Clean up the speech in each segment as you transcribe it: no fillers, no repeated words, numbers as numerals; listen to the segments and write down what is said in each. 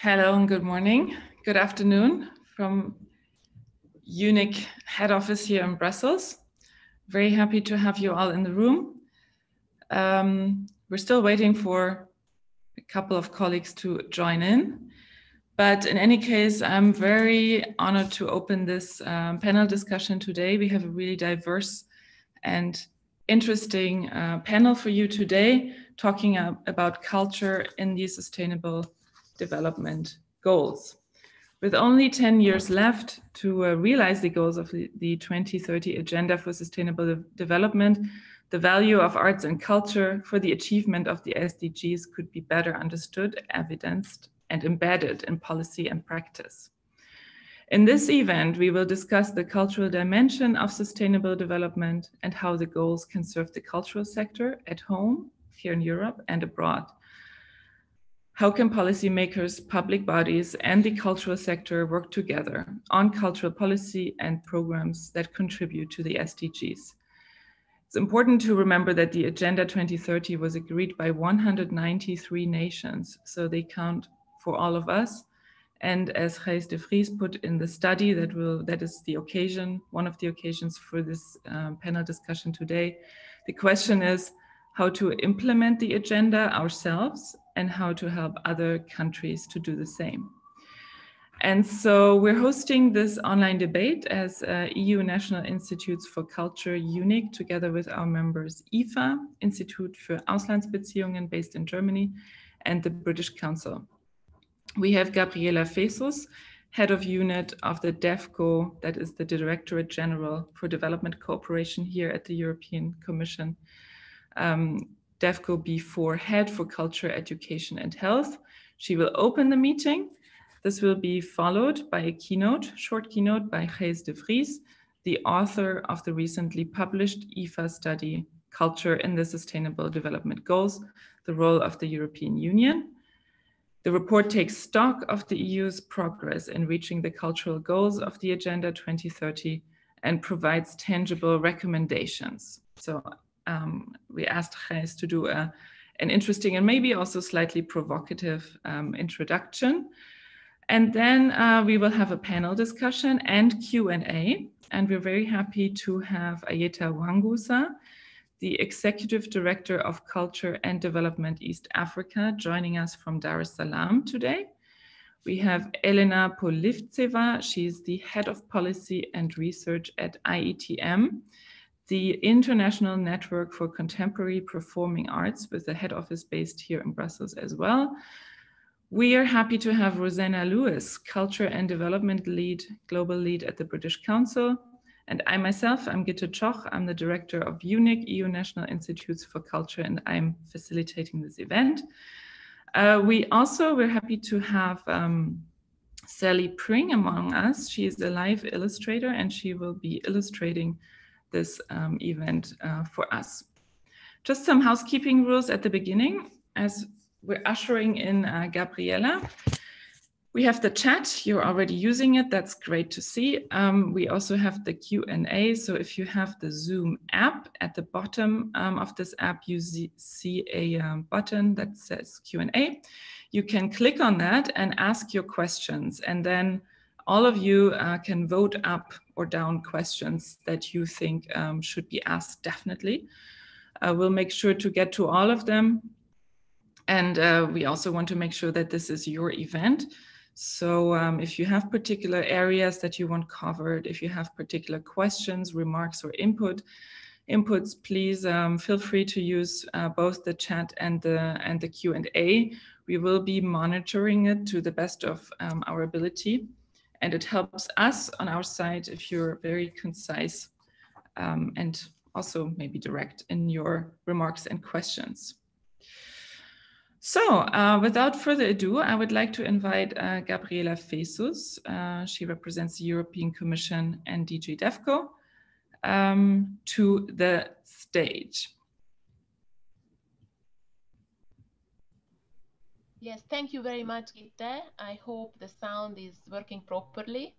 Hello and good morning. Good afternoon from EUNIC head office here in Brussels. Very happy to have you all in the room. We're still waiting for a couple of colleagues to join in. But in any case, I'm very honored to open this panel discussion today. We have a really diverse and interesting panel for you today, talking about culture in the Sustainable Development Goals. With only 10 years left to realize the goals of the 2030 Agenda for Sustainable Development, the value of arts and culture for the achievement of the SDGs could be better understood, evidenced, and embedded in policy and practice. In this event, we will discuss the cultural dimension of sustainable development and how the goals can serve the cultural sector at home, here in Europe, and abroad. How can policymakers, public bodies, and the cultural sector work together on cultural policy and programs that contribute to the SDGs? It's important to remember that the Agenda 2030 was agreed by 193 nations, so they count for all of us. And as Gijs de Vries put in the study that is the occasion, one of the occasions for this panel discussion today, the question is how to implement the agenda ourselves and how to help other countries to do the same. And so we're hosting this online debate as EU National Institutes for Culture, EUNIC, together with our members IFA, Institut für Auslandsbeziehungen, based in Germany, and the British Council. We have Gabriella Fesus, head of unit of the DEVCO, that is the Directorate General for Development Cooperation here at the European Commission. DEVCO B4 head for culture, education, and health. She will open the meeting. This will be followed by a short keynote by Gijs de Vries, the author of the recently published IFA study, Culture in the Sustainable Development Goals, the Role of the European Union. The report takes stock of the EU's progress in reaching the cultural goals of the Agenda 2030 and provides tangible recommendations. So we asked Gijs to do an interesting and maybe also slightly provocative introduction. And then we will have a panel discussion and Q&A. And we're very happy to have Ayeta Wangusa, the Executive Director of Culture and Development East Africa, joining us from Dar es Salaam today. We have Elena Polivtseva. She's the Head of Policy and Research at IETM, the International Network for Contemporary Performing Arts, with the head office based here in Brussels as well. We are happy to have Rosanna Lewis, Culture and Development Lead, Global Lead at the British Council. And I myself, I'm Gitte Tschoch. I'm the Director of EUNIC, EU National Institutes for Culture, and I'm facilitating this event. We're happy to have Sally Pring among us. She is a live illustrator and she will be illustrating this event for us. Just some housekeeping rules at the beginning. As we're ushering in Gabriella, we have the chat. You're already using it. That's great to see. We also have the Q&A. So if you have the Zoom app, at the bottom of this app, you see a button that says Q&A. You can click on that and ask your questions. And then all of you can vote up or down questions that you think should be asked, definitely. We'll make sure to get to all of them. And we also want to make sure that this is your event. So if you have particular areas that you want covered, if you have particular questions, remarks, or inputs, please feel free to use both the chat and the Q&A. We will be monitoring it to the best of our ability. And it helps us on our side if you're very concise and also maybe direct in your remarks and questions. So without further ado, I would like to invite Gabriella Fesus. She represents the European Commission and DG DEVCO to the stage. Yes, thank you very much, Gitte. I hope the sound is working properly.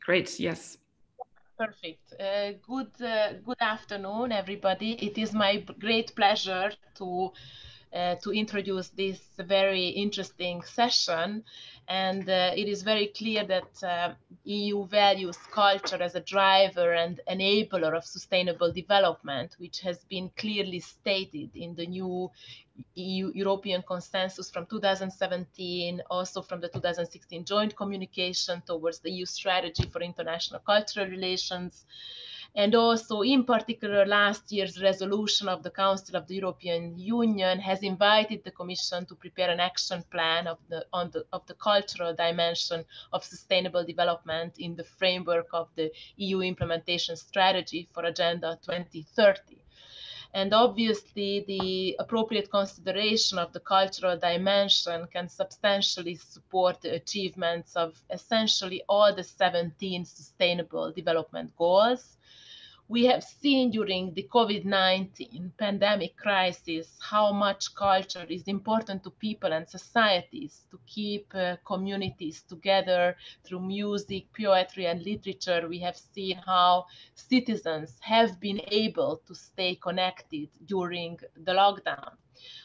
Great, yes. Perfect. Good afternoon, everybody. It is my great pleasure to to introduce this very interesting session. And it is very clear that EU values culture as a driver and enabler of sustainable development, which has been clearly stated in the new European consensus from 2017, also from the 2016 joint communication towards the EU strategy for international cultural relations, and also in particular last year's resolution of the Council of the European Union has invited the Commission to prepare an action plan of the cultural dimension of sustainable development in the framework of the EU implementation strategy for Agenda 2030. And obviously, the appropriate consideration of the cultural dimension can substantially support the achievements of essentially all the 17 sustainable development goals. We have seen during the COVID-19 pandemic crisis how much culture is important to people and societies to keep communities together through music, poetry, and literature. We have seen how citizens have been able to stay connected during the lockdown.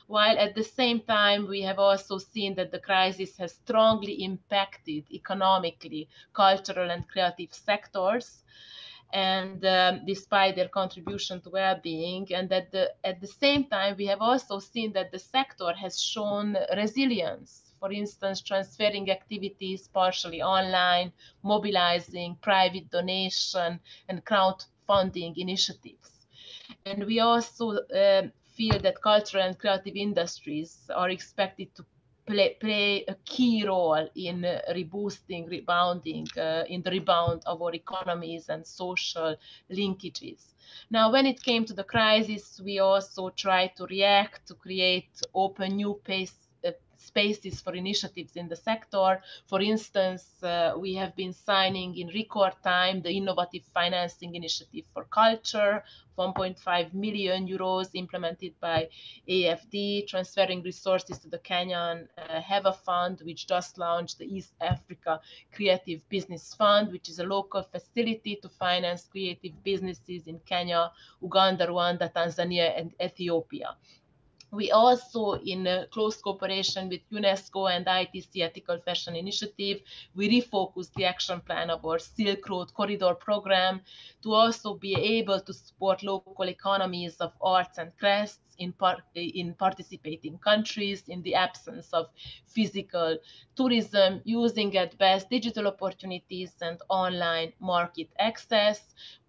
While at the same time, we have also seen that the crisis has strongly impacted economically cultural and creative sectors, and despite their contribution to well-being, and at the same time, we have also seen that the sector has shown resilience. For instance, transferring activities partially online, mobilizing private donation and crowdfunding initiatives. And we also feel that cultural and creative industries are expected to play a key role in rebounding in the rebound of our economies and social linkages. Now, when it came to the crisis, we also tried to react to create open new spaces for initiatives in the sector. For instance, we have been signing in record time the Innovative Financing Initiative for Culture, 1.5 million euros implemented by AFD, transferring resources to the Kenyan HEVA Fund, which just launched the East Africa Creative Business Fund, which is a local facility to finance creative businesses in Kenya, Uganda, Rwanda, Tanzania, and Ethiopia. We also, in close cooperation with UNESCO and ITC Ethical Fashion Initiative, we refocused the action plan of our Silk Road Corridor program to also be able to support local economies of arts and crafts in participating countries in the absence of physical tourism, using at best digital opportunities and online market access.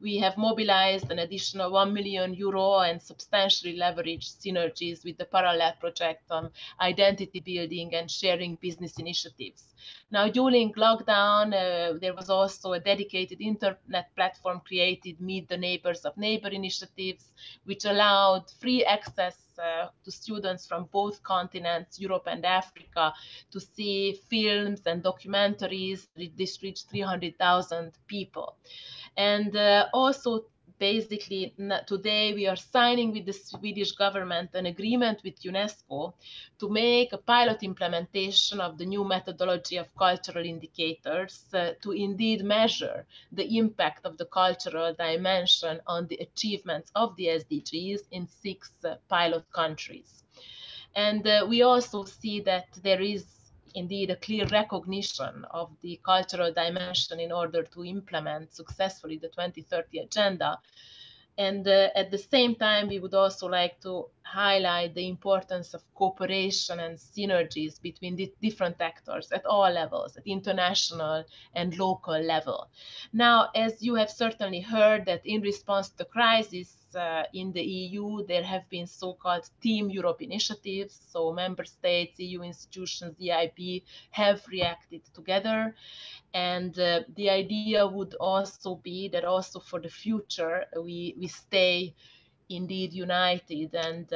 We have mobilized an additional 1 million euro and substantially leveraged synergies with the parallel project on identity building and sharing business initiatives. Now, during lockdown, there was also a dedicated internet platform created, Meet the Neighbors of Neighbor initiatives, which allowed free access to students from both continents, Europe and Africa, to see films and documentaries. This reached 300,000 people. And also, basically, today we are signing with the Swedish government an agreement with UNESCO to make a pilot implementation of the new methodology of cultural indicators to indeed measure the impact of the cultural dimension on the achievements of the SDGs in 6 pilot countries. And we also see that there is indeed a clear recognition of the cultural dimension in order to implement successfully the 2030 agenda. And at the same time, we would also like to highlight the importance of cooperation and synergies between the different actors at all levels, at international and local level. Now, as you have certainly heard, that in response to the crisis in the EU, there have been so-called Team Europe initiatives. So member states, EU institutions, EIB have reacted together. And the idea would also be that also for the future, we stay indeed united, and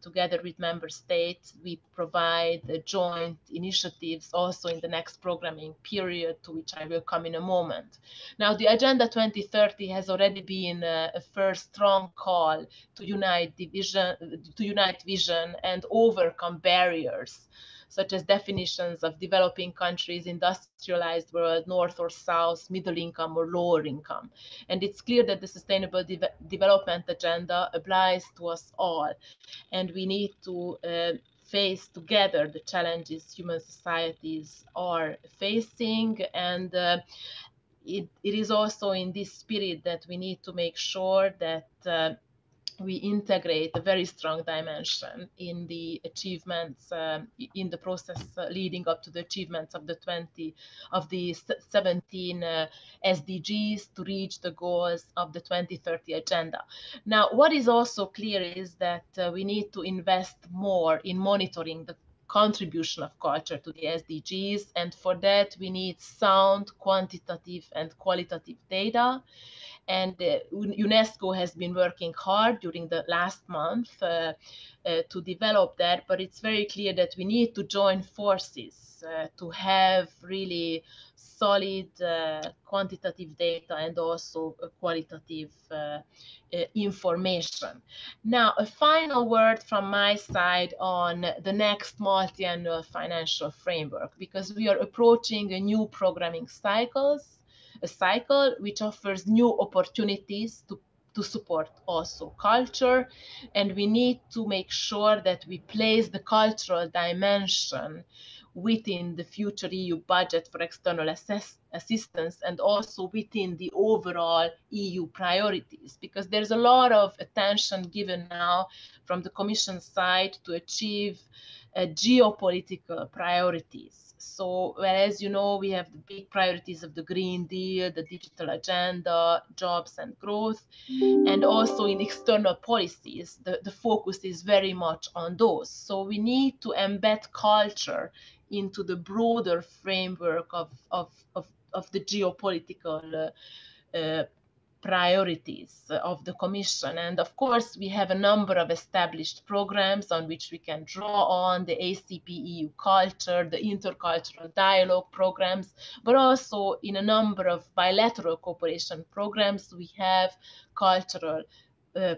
together with member states, we provide joint initiatives also in the next programming period, to which I will come in a moment. Now, the Agenda 2030 has already been a first strong call to unite vision and overcome barriers. such as definitions of developing countries, industrialized world, north or south, middle income or lower income. And it's clear that the Sustainable Development Agenda applies to us all, and we need to face together the challenges human societies are facing. And it is also in this spirit that we need to make sure that we integrate a very strong dimension in the achievements, in the process leading up to the achievements of the 17 SDGs to reach the goals of the 2030 agenda. Now, what is also clear is that we need to invest more in monitoring the contribution of culture to the SDGs, and for that we need sound quantitative and qualitative data. And UNESCO has been working hard during the last month to develop that, but it's very clear that we need to join forces to have really solid quantitative data and also qualitative information. Now, a final word from my side on the next multi-annual financial framework, because we are approaching a new programming a cycle which offers new opportunities to support also culture, and we need to make sure that we place the cultural dimension within the future EU budget for external assistance and also within the overall EU priorities, because there's a lot of attention given now from the Commission side to achieve geopolitical priorities. So, as you know, we have the big priorities of the Green Deal, the digital agenda, jobs and growth, and also in external policies, the focus is very much on those. So we need to embed culture into the broader framework of the geopolitical priorities of the Commission. And of course, we have a number of established programs on which we can draw on, the ACP EU culture, the intercultural dialogue programs, but also in a number of bilateral cooperation programs, we have cultural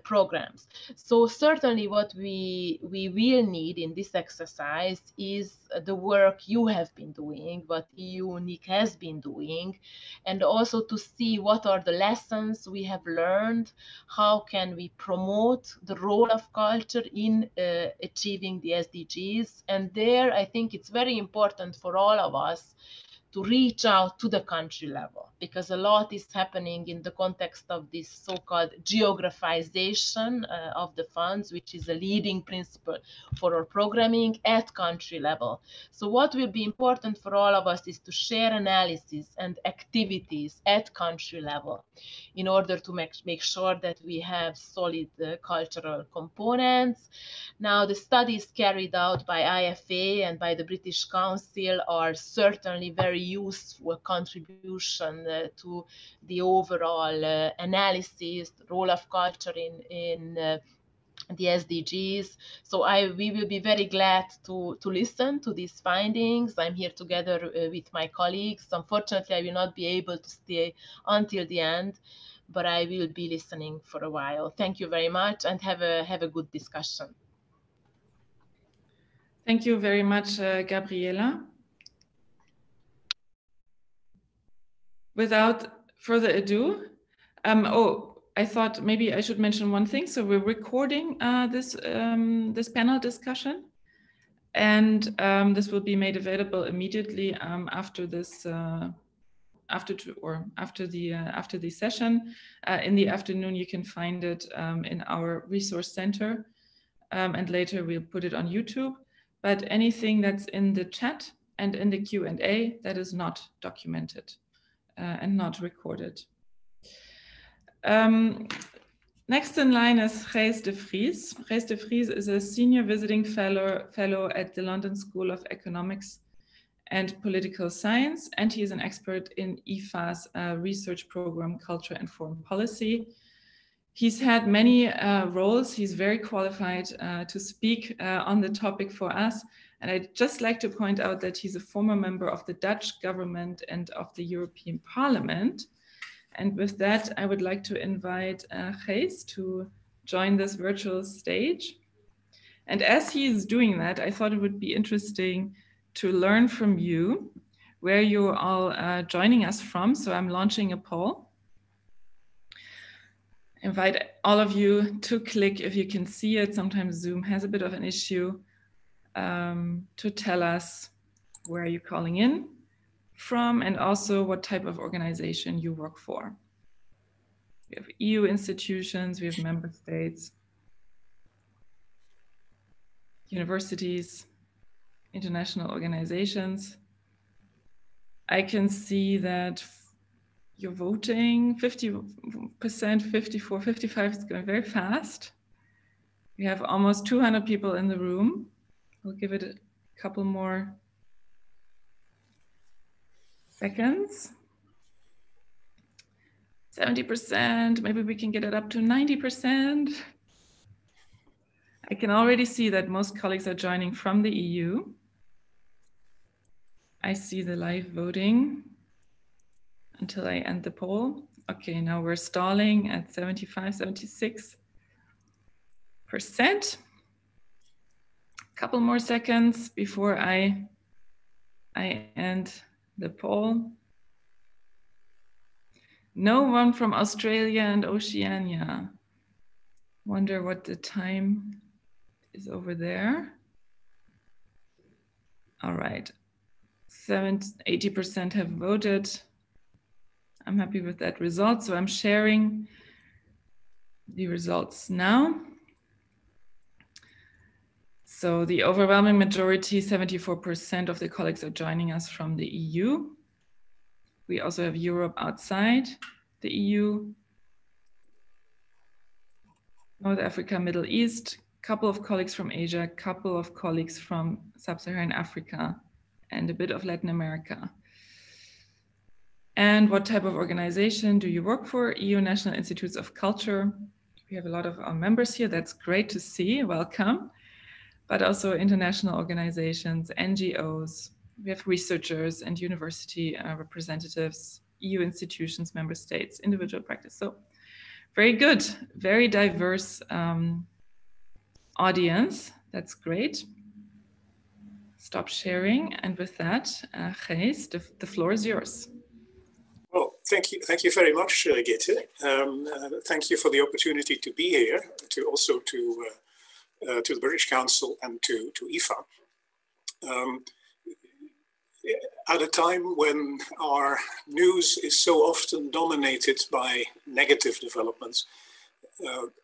programs. So certainly what we will need in this exercise is the work you have been doing, what EUNIC has been doing, and also to see what are the lessons we have learned, how can we promote the role of culture in achieving the SDGs. And there I think it's very important for all of us to reach out to the country level, because a lot is happening in the context of this so-called geographization of the funds, which is a leading principle for our programming at country level. So what will be important for all of us is to share analysis and activities at country level in order to make sure that we have solid cultural components. Now, the studies carried out by IFA and by the British Council are certainly very useful contribution to the overall analysis, the role of culture in the SDGs. So we will be very glad to listen to these findings. I'm here together with my colleagues. Unfortunately, I will not be able to stay until the end, but I will be listening for a while. Thank you very much, and have a good discussion. Thank you very much, Gabriella. Without further ado, I thought maybe I should mention one thing. So we're recording this panel discussion, and this will be made available immediately after this after the session. In the afternoon, you can find it in our resource center, and later we'll put it on YouTube. But anything that's in the chat and in the Q&A, that is not documented and not recorded. Next in line is Gijs de Vries. Gijs de Vries is a senior visiting fellow at the London School of Economics and Political Science, and he is an expert in IFA's research program, Culture and Foreign Policy. He's had many roles. He's very qualified to speak on the topic for us. And I'd just like to point out that he's a former member of the Dutch government and of the European Parliament. And with that, I would like to invite Gijs to join this virtual stage. And as he's doing that, I thought it would be interesting to learn from you where you're all joining us from. So I'm launching a poll. Invite all of you to click if you can see it. Sometimes Zoom has a bit of an issue, to tell us where you're calling in from and also what type of organization you work for. We have EU institutions, we have member states, universities, international organizations. I can see that you're voting 50%, 54, 55, it's going very fast. We have almost 200 people in the room. We'll give it a couple more seconds. 70%, maybe we can get it up to 90%. I can already see that most colleagues are joining from the EU. I see the live voting until I end the poll. Okay, now we're stalling at 75, 76%. Couple more seconds before I end the poll. No one from Australia and Oceania. Wonder what the time is over there. All right, 80% have voted. I'm happy with that result. So I'm sharing the results now. So the overwhelming majority, 74% of the colleagues are joining us from the EU. We also have Europe outside the EU, North Africa, Middle East, couple of colleagues from Asia, couple of colleagues from Sub-Saharan Africa, and a bit of Latin America. And what type of organization do you work for? EU National Institutes of Culture. We have a lot of our members here. That's great to see. Welcome. But also international organizations, NGOs. We have researchers and university representatives, EU institutions, member states, individual practice. So very good, very diverse audience. That's great. Stop sharing. And with that, Gijs, the floor is yours. Well, thank you very much, Gitte. Thank you for the opportunity to be here, to the British Council and to IFA. At a time when our news is so often dominated by negative developments,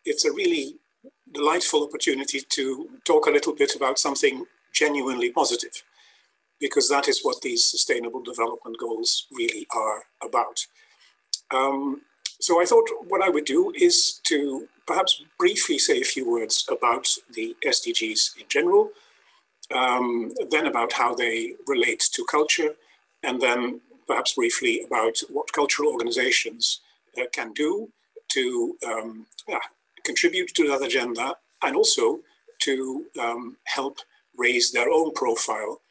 it's a really delightful opportunity to talk a little bit about something genuinely positive, because that is what these Sustainable Development Goals really are about. So I thought what I would do is to perhaps briefly say a few words about the SDGs in general, then about how they relate to culture, and then perhaps briefly about what cultural organizations can do to contribute to that agenda, and also to help raise their own profile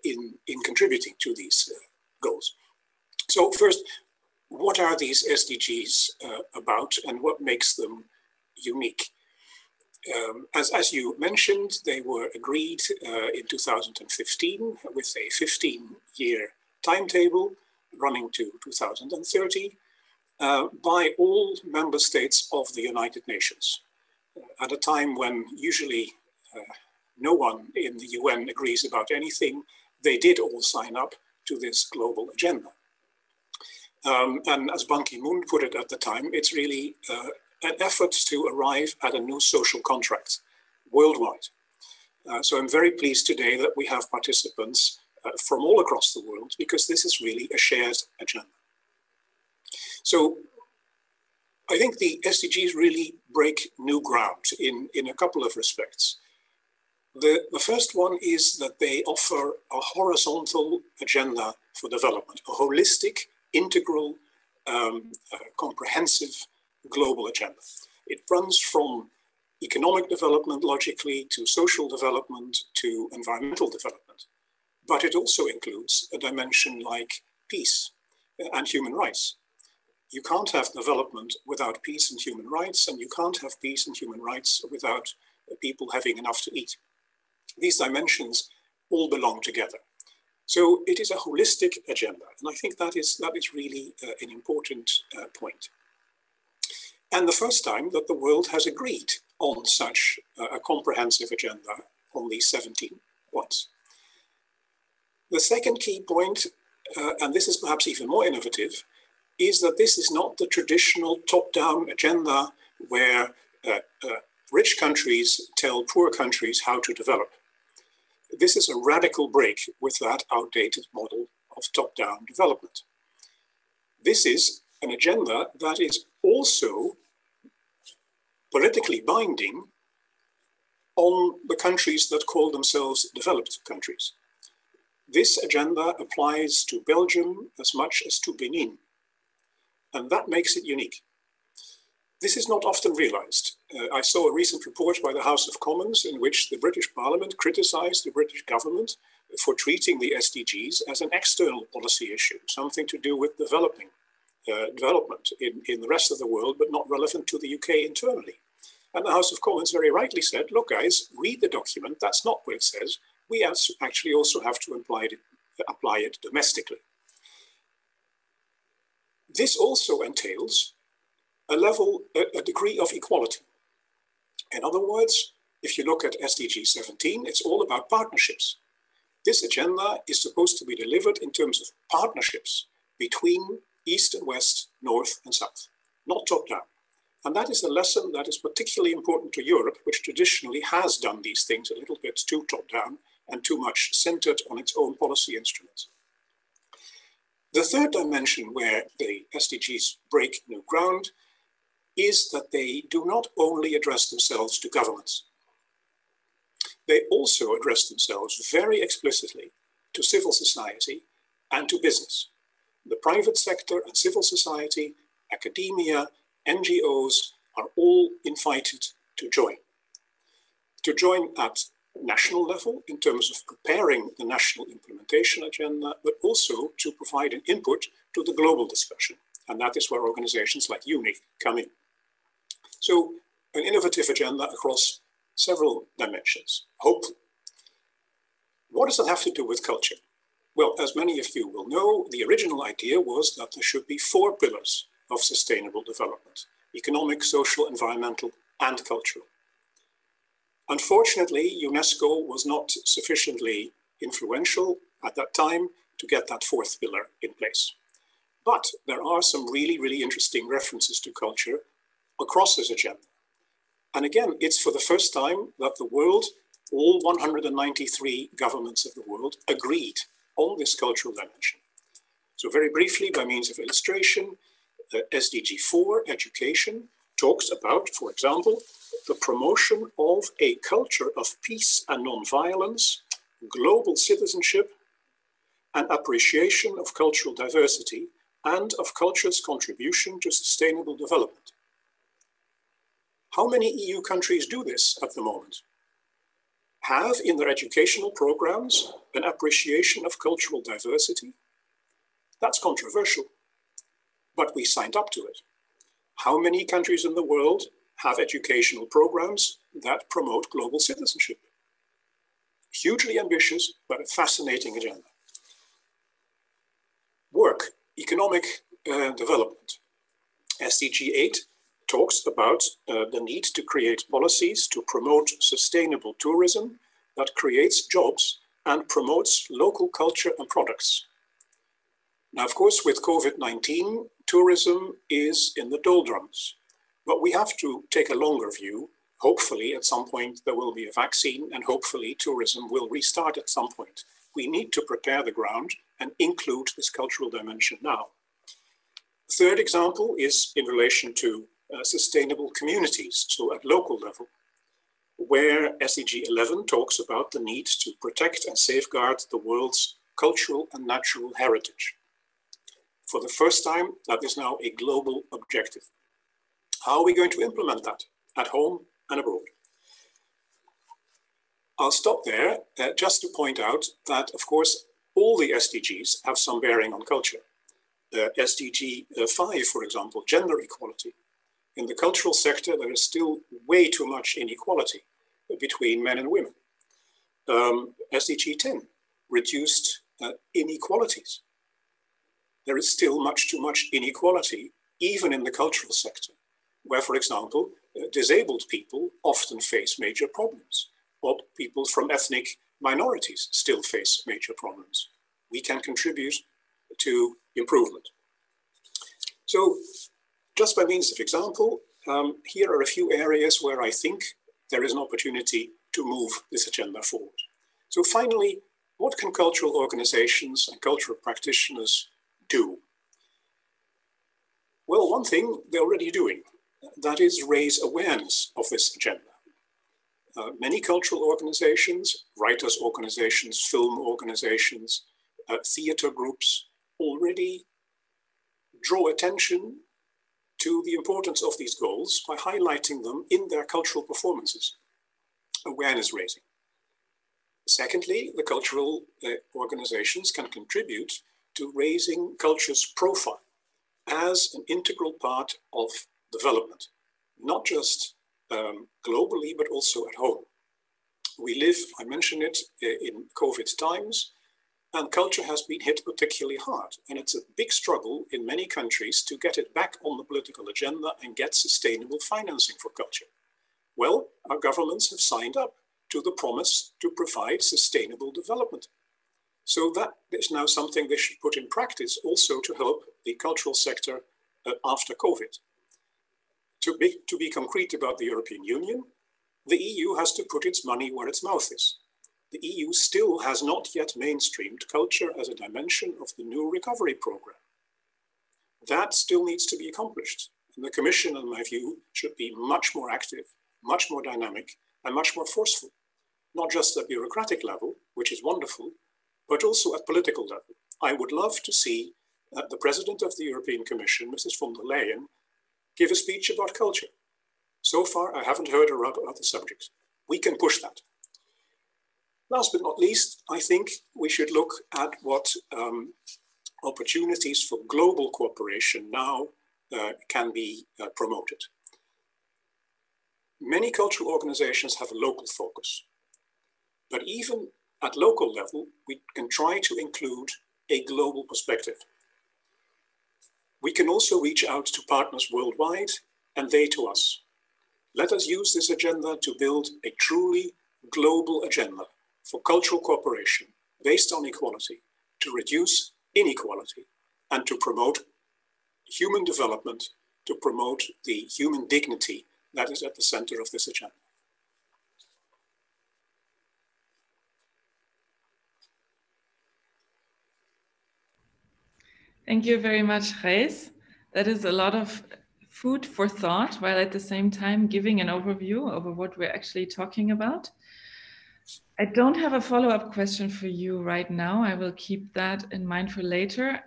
in contributing to these goals. So first, what are these SDGs about, and what makes them unique? As you mentioned, they were agreed in 2015 with a 15-year timetable running to 2030 by all member states of the United Nations. At a time when usually no one in the UN agrees about anything, they did all sign up to this global agenda. And as Ban Ki-moon put it at the time, it's really an effort to arrive at a new social contract worldwide. So I'm very pleased today that we have participants from all across the world, because this is really a shared agenda. So I think the SDGs really break new ground in a couple of respects. The first one is that they offer a horizontal agenda for development, a holistic, integral, comprehensive global agenda. It runs from economic development, logically, to social development, to environmental development. But it also includes a dimension like peace and human rights. You can't have development without peace and human rights, and you can't have peace and human rights without people having enough to eat. These dimensions all belong together. So it is a holistic agenda, and I think that is really an important point. And the first time that the world has agreed on such a comprehensive agenda on these 17 points. The second key point, and this is perhaps even more innovative, is that this is not the traditional top-down agenda where rich countries tell poor countries how to develop. This is a radical break with that outdated model of top-down development. This is an agenda that is also politically binding on the countries that call themselves developed countries. This agenda applies to Belgium as much as to Benin, and that makes it unique. This is not often realized. I saw a recent report by the House of Commons in which the British Parliament criticized the British government for treating the SDGs as an external policy issue, something to do with development in the rest of the world, but not relevant to the UK internally. And the House of Commons very rightly said, look guys, read the document, that's not what it says. We actually also have to apply it domestically. This also entails a degree of equality. In other words, if you look at SDG 17, it's all about partnerships. This agenda is supposed to be delivered in terms of partnerships between East and West, North and South, not top-down. And that is a lesson that is particularly important to Europe, which traditionally has done these things a little bit too top-down and too much centered on its own policy instruments. The third dimension where the SDGs break new ground is that they do not only address themselves to governments. They also address themselves very explicitly to civil society and to business. The private sector and civil society, academia, NGOs are all invited to join. To join at national level in terms of preparing the national implementation agenda, but also to provide an input to the global discussion. And that is where organizations like EUNIC come in. So an innovative agenda across several dimensions. Hope. What does that have to do with culture? Well, as many of you will know, the original idea was that there should be 4 pillars of sustainable development: economic, social, environmental, and cultural. Unfortunately, UNESCO was not sufficiently influential at that time to get that 4th pillar in place. But there are some really, really interesting references to culture across this agenda. And again, it's for the first time that the world, all 193 governments of the world, agreed on this cultural dimension. So very briefly, by means of illustration, SDG 4, education, talks about, for example, the promotion of a culture of peace and non-violence, global citizenship, and appreciation of cultural diversity and of culture's contribution to sustainable development. How many EU countries do this at the moment? Have in their educational programs an appreciation of cultural diversity? That's controversial, but we signed up to it. How many countries in the world have educational programs that promote global citizenship? Hugely ambitious, but a fascinating agenda. Work, economic development. SDG 8 talks about the need to create policies to promote sustainable tourism that creates jobs and promotes local culture and products. Now, of course, with COVID-19, tourism is in the doldrums, but we have to take a longer view. Hopefully, at some point, there will be a vaccine, and hopefully tourism will restart at some point. We need to prepare the ground and include this cultural dimension now. Third example is in relation to sustainable communities, so at local level, where SDG 11 talks about the need to protect and safeguard the world's cultural and natural heritage. For the first time, that is now a global objective. How are we going to implement that at home and abroad? I'll stop there just to point out that, of course, all the SDGs have some bearing on culture. SDG 5, for example, gender equality. In the cultural sector, there is still way too much inequality between men and women. SDG 10, reduced inequalities. There is still much too much inequality, even in the cultural sector, where, for example, disabled people often face major problems, or people from ethnic minorities still face major problems. We can contribute to improvement. So, just by means of example, here are a few areas where I think there is an opportunity to move this agenda forward. So finally, what can cultural organizations and cultural practitioners do? Well, one thing they're already doing, that is raise awareness of this agenda. Many cultural organizations, writers' organizations, film organizations, theater groups already draw attention to the importance of these goals by highlighting them in their cultural performances. Awareness raising. Secondly, the cultural organizations can contribute to raising culture's profile as an integral part of development, not just globally, but also at home. We live, I mentioned it, in COVID times, and culture has been hit particularly hard. And it's a big struggle in many countries to get it back on the political agenda and get sustainable financing for culture. Well, our governments have signed up to the promise to provide sustainable development. So that is now something they should put in practice also to help the cultural sector after COVID. To be concrete about the European Union, the EU has to put its money where its mouth is. The EU still has not yet mainstreamed culture as a dimension of the new recovery program. That still needs to be accomplished. And the Commission, in my view, should be much more active, much more dynamic, and much more forceful. Not just at bureaucratic level, which is wonderful, but also at political level. I would love to see the President of the European Commission, Mrs. von der Leyen, give a speech about culture. So far, I haven't heard her about the subject. We can push that. Last but not least, I think we should look at what opportunities for global cooperation now can be promoted. Many cultural organizations have a local focus, but even at local level, we can try to include a global perspective. We can also reach out to partners worldwide and they to us. Let us use this agenda to build a truly global agenda for cultural cooperation based on equality, to reduce inequality and to promote human development, to promote the human dignity that is at the center of this agenda. Thank you very much, Gijs. That is a lot of food for thought, while at the same time giving an overview over what we're actually talking about. I don't have a follow-up question for you right now. I will keep that in mind for later,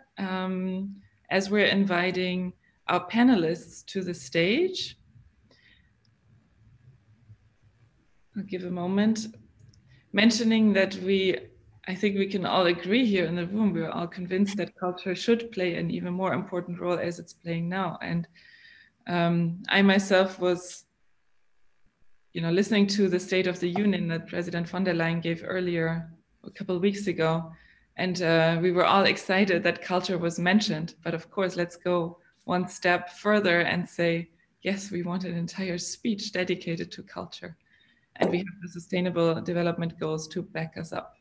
as we're inviting our panelists to the stage. I'll give a moment. Mentioning that I think we can all agree here in the room, we're all convinced that culture should play an even more important role as it's playing now. And I myself was, listening to the State of the Union that President von der Leyen gave earlier, a couple of weeks ago. And we were all excited that culture was mentioned. But of course, let's go one step further and say, yes, we want an entire speech dedicated to culture. And we have the Sustainable Development Goals to back us up.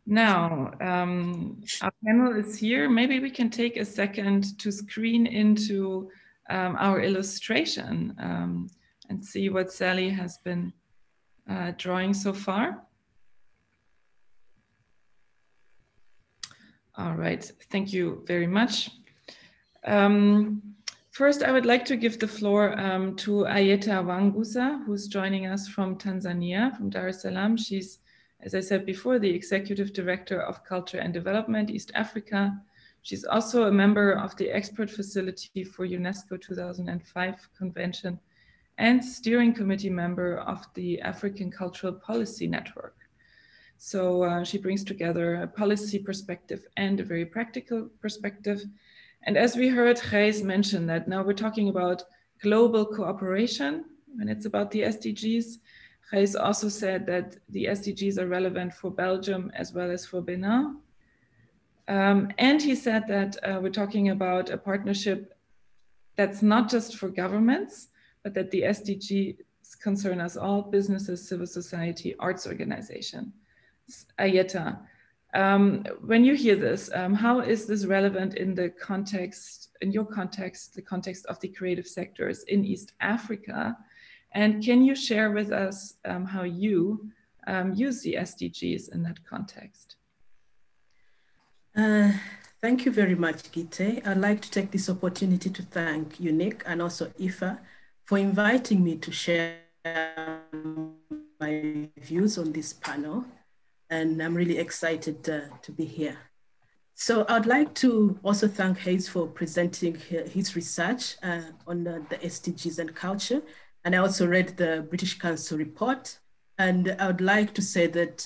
Now, our panel is here. Maybe we can take a second to screen into our illustration and see what Sally has been drawing so far. All right, thank you very much. First, I would like to give the floor to Ayeta Wangusa, who's joining us from Tanzania, from Dar es Salaam. She's, as I said before, the Executive Director of Culture and Development, East Africa. She's also a member of the Expert Facility for UNESCO 2005 Convention and Steering Committee member of the African Cultural Policy Network. So she brings together a policy perspective and a very practical perspective. And as we heard Gijs mention that now we're talking about global cooperation when it's about the SDGs. Gijs also said that the SDGs are relevant for Belgium as well as for Benin. And he said that we're talking about a partnership that's not just for governments, but that the SDGs concern us all: businesses, civil society, arts organization. Ayeta, when you hear this, how is this relevant in the context, in your context, the context of the creative sectors in East Africa? And can you share with us how you use the SDGs in that context? Thank you very much, Gite. I'd like to take this opportunity to thank EUNIC and also IFA for inviting me to share my views on this panel. And I'm really excited to be here. So I'd like to also thank Gijs for presenting his research on the SDGs and culture. And I also read the British Council report. And I would like to say that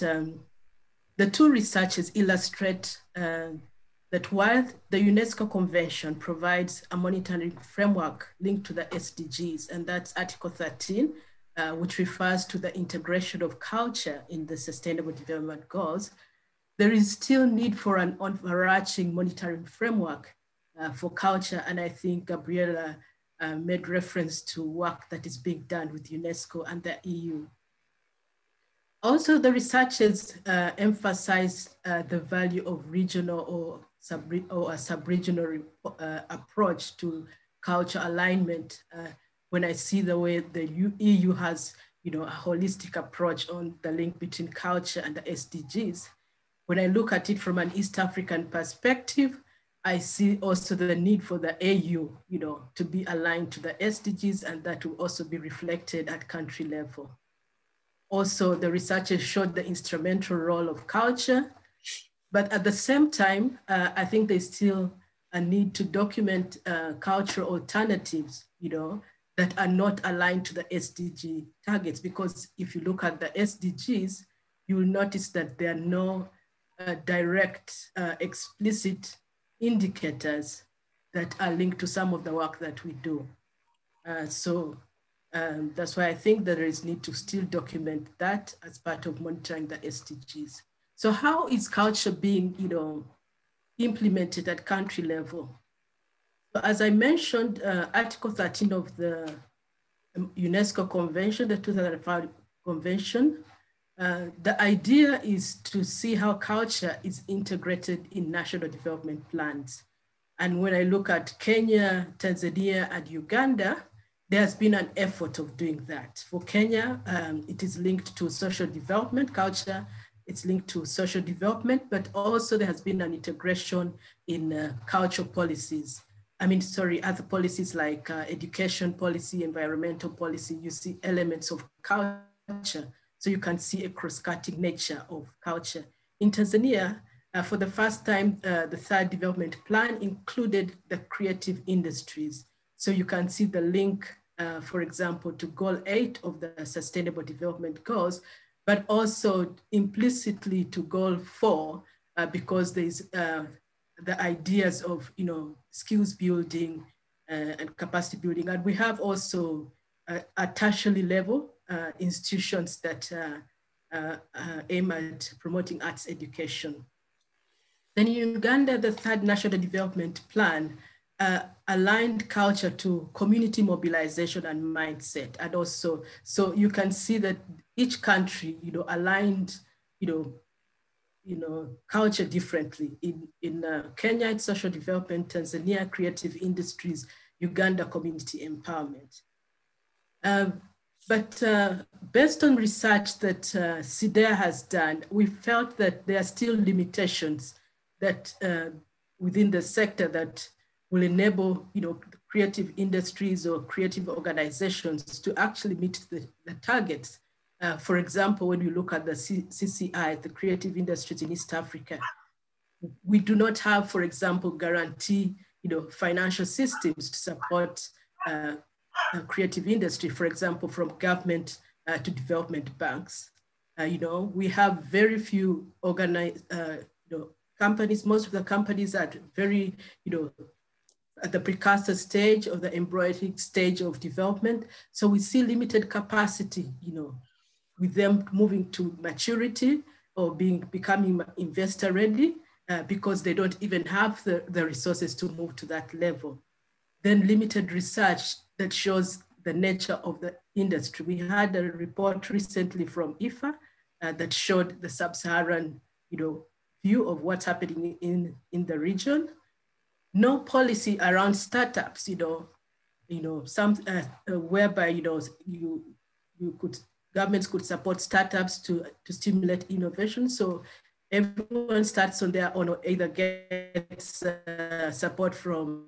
the two researches illustrate that while the UNESCO Convention provides a monitoring framework linked to the SDGs, and that's Article 13, which refers to the integration of culture in the Sustainable Development Goals, there is still need for an overarching monitoring framework for culture. And I think Gabriella made reference to work that is being done with UNESCO and the EU. Also, the researchers emphasize the value of regional or a sub-regional approach to culture alignment. When I see the way the EU has, a holistic approach on the link between culture and the SDGs, when I look at it from an East African perspective, I see also the need for the AU, to be aligned to the SDGs, and that will also be reflected at country level. Also, the researchers showed the instrumental role of culture, but at the same time, I think there's still a need to document cultural alternatives, that are not aligned to the SDG targets. Because if you look at the SDGs, you will notice that there are no direct, explicit indicators that are linked to some of the work that we do. That's why I think that there is need to still document that as part of monitoring the SDGs. So how is culture being, implemented at country level? So as I mentioned, Article 13 of the UNESCO Convention, the 2005 Convention, the idea is to see how culture is integrated in national development plans. And when I look at Kenya, Tanzania, and Uganda, there has been an effort of doing that. For Kenya, it is linked to social development. Culture, it's linked to social development, but also there has been an integration in cultural policies. Other policies like education policy, environmental policy, you see elements of culture. So you can see a cross-cutting nature of culture. In Tanzania, for the first time, the third development plan included the creative industries. So you can see the link, for example, to Goal 8 of the Sustainable Development Goals, but also implicitly to Goal 4, because there's the ideas of skills building and capacity building. And we have also at tertiary level institutions that aim at promoting arts education. Then in Uganda, the third National Development Plan aligned culture to community mobilization and mindset. And also, so you can see that each country, aligned, culture differently. In Kenya, it's social development, Tanzania, creative industries, Uganda, community empowerment. But based on research that CIDEA has done, we felt that there are still limitations that within the sector that will enable, creative industries or creative organizations to actually meet the targets. For example, when you look at the CCI, the creative industries in East Africa, we do not have, for example, guarantee, financial systems to support creative industry, for example, from government to development banks. We have very few organized companies. Most of the companies are very, at the precursor stage or the embryonic stage of development. So we see limited capacity, with them moving to maturity or becoming investor ready because they don't even have the resources to move to that level. Then limited research that shows the nature of the industry. We had a report recently from IFA that showed the sub-Saharan, view of what's happening in the region. No policy around startups, some whereby governments could support startups to stimulate innovation. So everyone starts on their own or either gets support from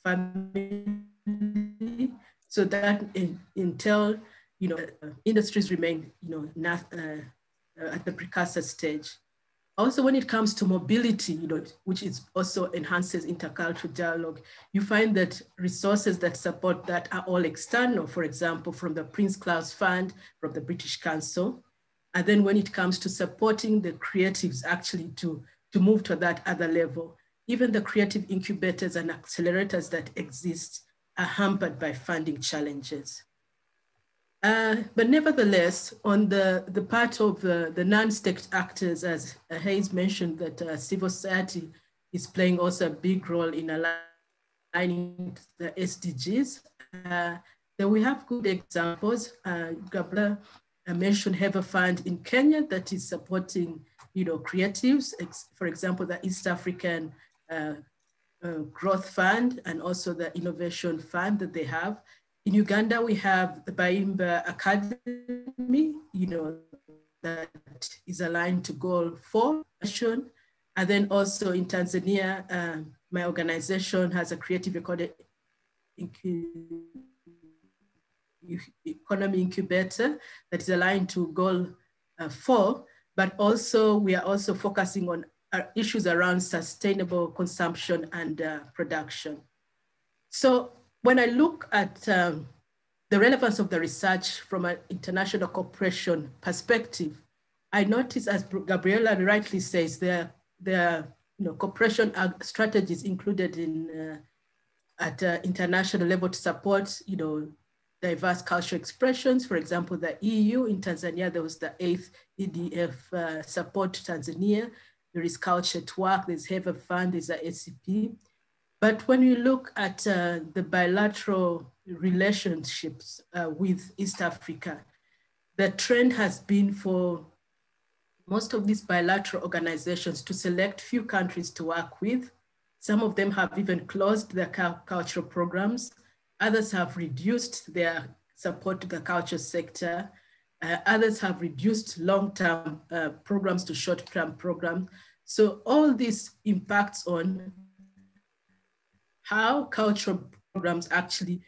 family, so that until industries remain at the precursor stage. Also, when it comes to mobility, which is also enhances intercultural dialogue, you find that resources that support that are all external, for example, from the Prince Claus Fund, from the British Council. And then when it comes to supporting the creatives actually to move to that other level, even the creative incubators and accelerators that exist are hampered by funding challenges. But nevertheless, on the part of the non-state actors, as Hayes mentioned, that civil society is playing also a big role in aligning the SDGs. Then we have good examples. Gabriella mentioned Have a Fund in Kenya that is supporting, creatives. For example, the East African Growth Fund and also the Innovation Fund that they have. In Uganda, we have the Baimba Academy, that is aligned to Goal 4. And then also in Tanzania, my organization has a creative economy incubator that is aligned to Goal 4, but also we are also focusing on issues around sustainable consumption and production. So when I look at the relevance of the research from an international cooperation perspective, I notice, as Gabriella rightly says, there are cooperation strategies included in at international level to support diverse cultural expressions. For example, the EU in Tanzania, there was the 8th EDF support to Tanzania. There is Culture at Work, there's Have a Fund, there's a SCP. But when you look at the bilateral relationships with East Africa, the trend has been for most of these bilateral organizations to select few countries to work with. Some of them have even closed their cultural programs. Others have reduced their support to the culture sector. Others have reduced long-term programs to short-term programs. So all this impacts on how cultural programs actually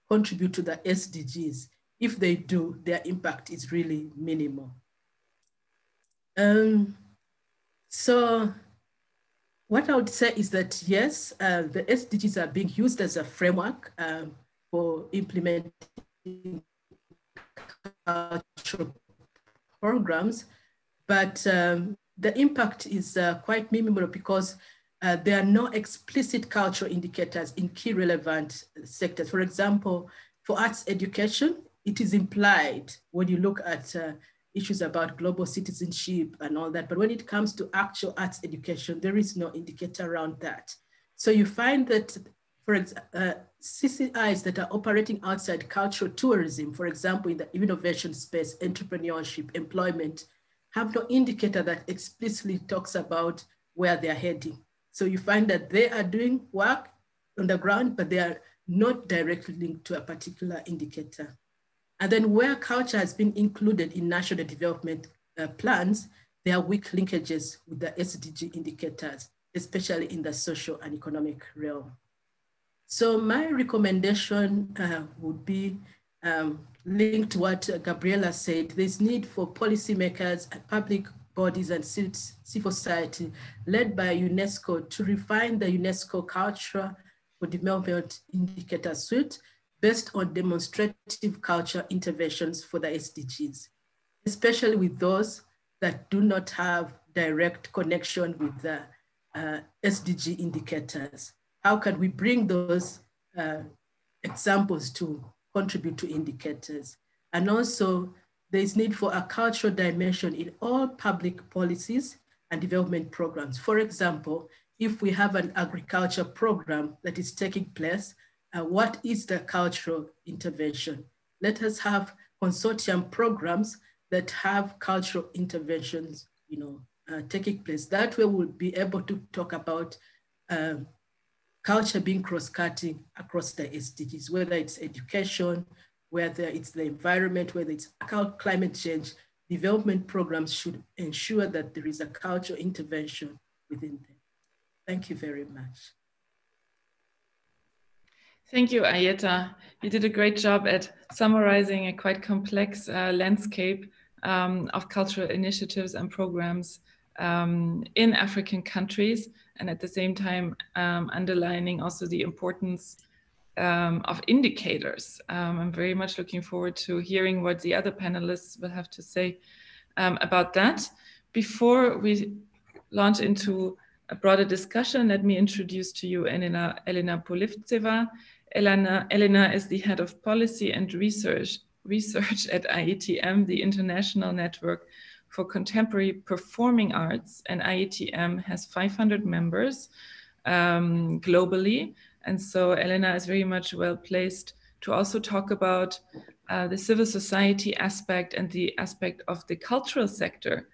contribute to the SDGs. If they do, their impact is really minimal. So what I would say is that, yes, the SDGs are being used as a framework for implementing cultural programs, but the impact is quite minimal because there are no explicit cultural indicators in key relevant sectors. For example, for arts education, it is implied when you look at issues about global citizenship and all that. But when it comes to actual arts education, there is no indicator around that. So you find that, for example, CCIs that are operating outside cultural tourism, for example, in the innovation space, entrepreneurship, employment, have no indicator that explicitly talks about where they're heading. So you find that they are doing work on the ground, but they are not directly linked to a particular indicator. And then where culture has been included in national development plans, there are weak linkages with the SDG indicators, especially in the social and economic realm. So my recommendation would be linked to what Gabriella said. There's need for policymakers, public bodies and civil society led by UNESCO to refine the UNESCO Culture for Development Indicator Suite based on demonstrative culture interventions for the SDGs, especially with those that do not have direct connection with the SDG indicators. How can we bring those examples to contribute to indicators? And also there is need for a cultural dimension in all public policies and development programs. For example, if we have an agriculture program that is taking place, what is the cultural intervention? Let us have consortium programs that have cultural interventions, taking place. That way we'll be able to talk about culture being cross-cutting across the SDGs, whether it's education, whether it's the environment, whether it's climate change. Development programs should ensure that there is a cultural intervention within them. Thank you very much. Thank you, Ayeta. You did a great job at summarizing a quite complex landscape of cultural initiatives and programs in African countries, and at the same time underlining also the importance of indicators. I'm very much looking forward to hearing what the other panelists will have to say about that. Before we launch into a broader discussion, let me introduce to you Elena Polivtseva. Elena is the head of policy and research at IETM, the International Network for Contemporary Performing Arts, and IETM has 500 members globally. And so Elena is very much well placed to also talk about the civil society aspect and the aspect of the cultural sector.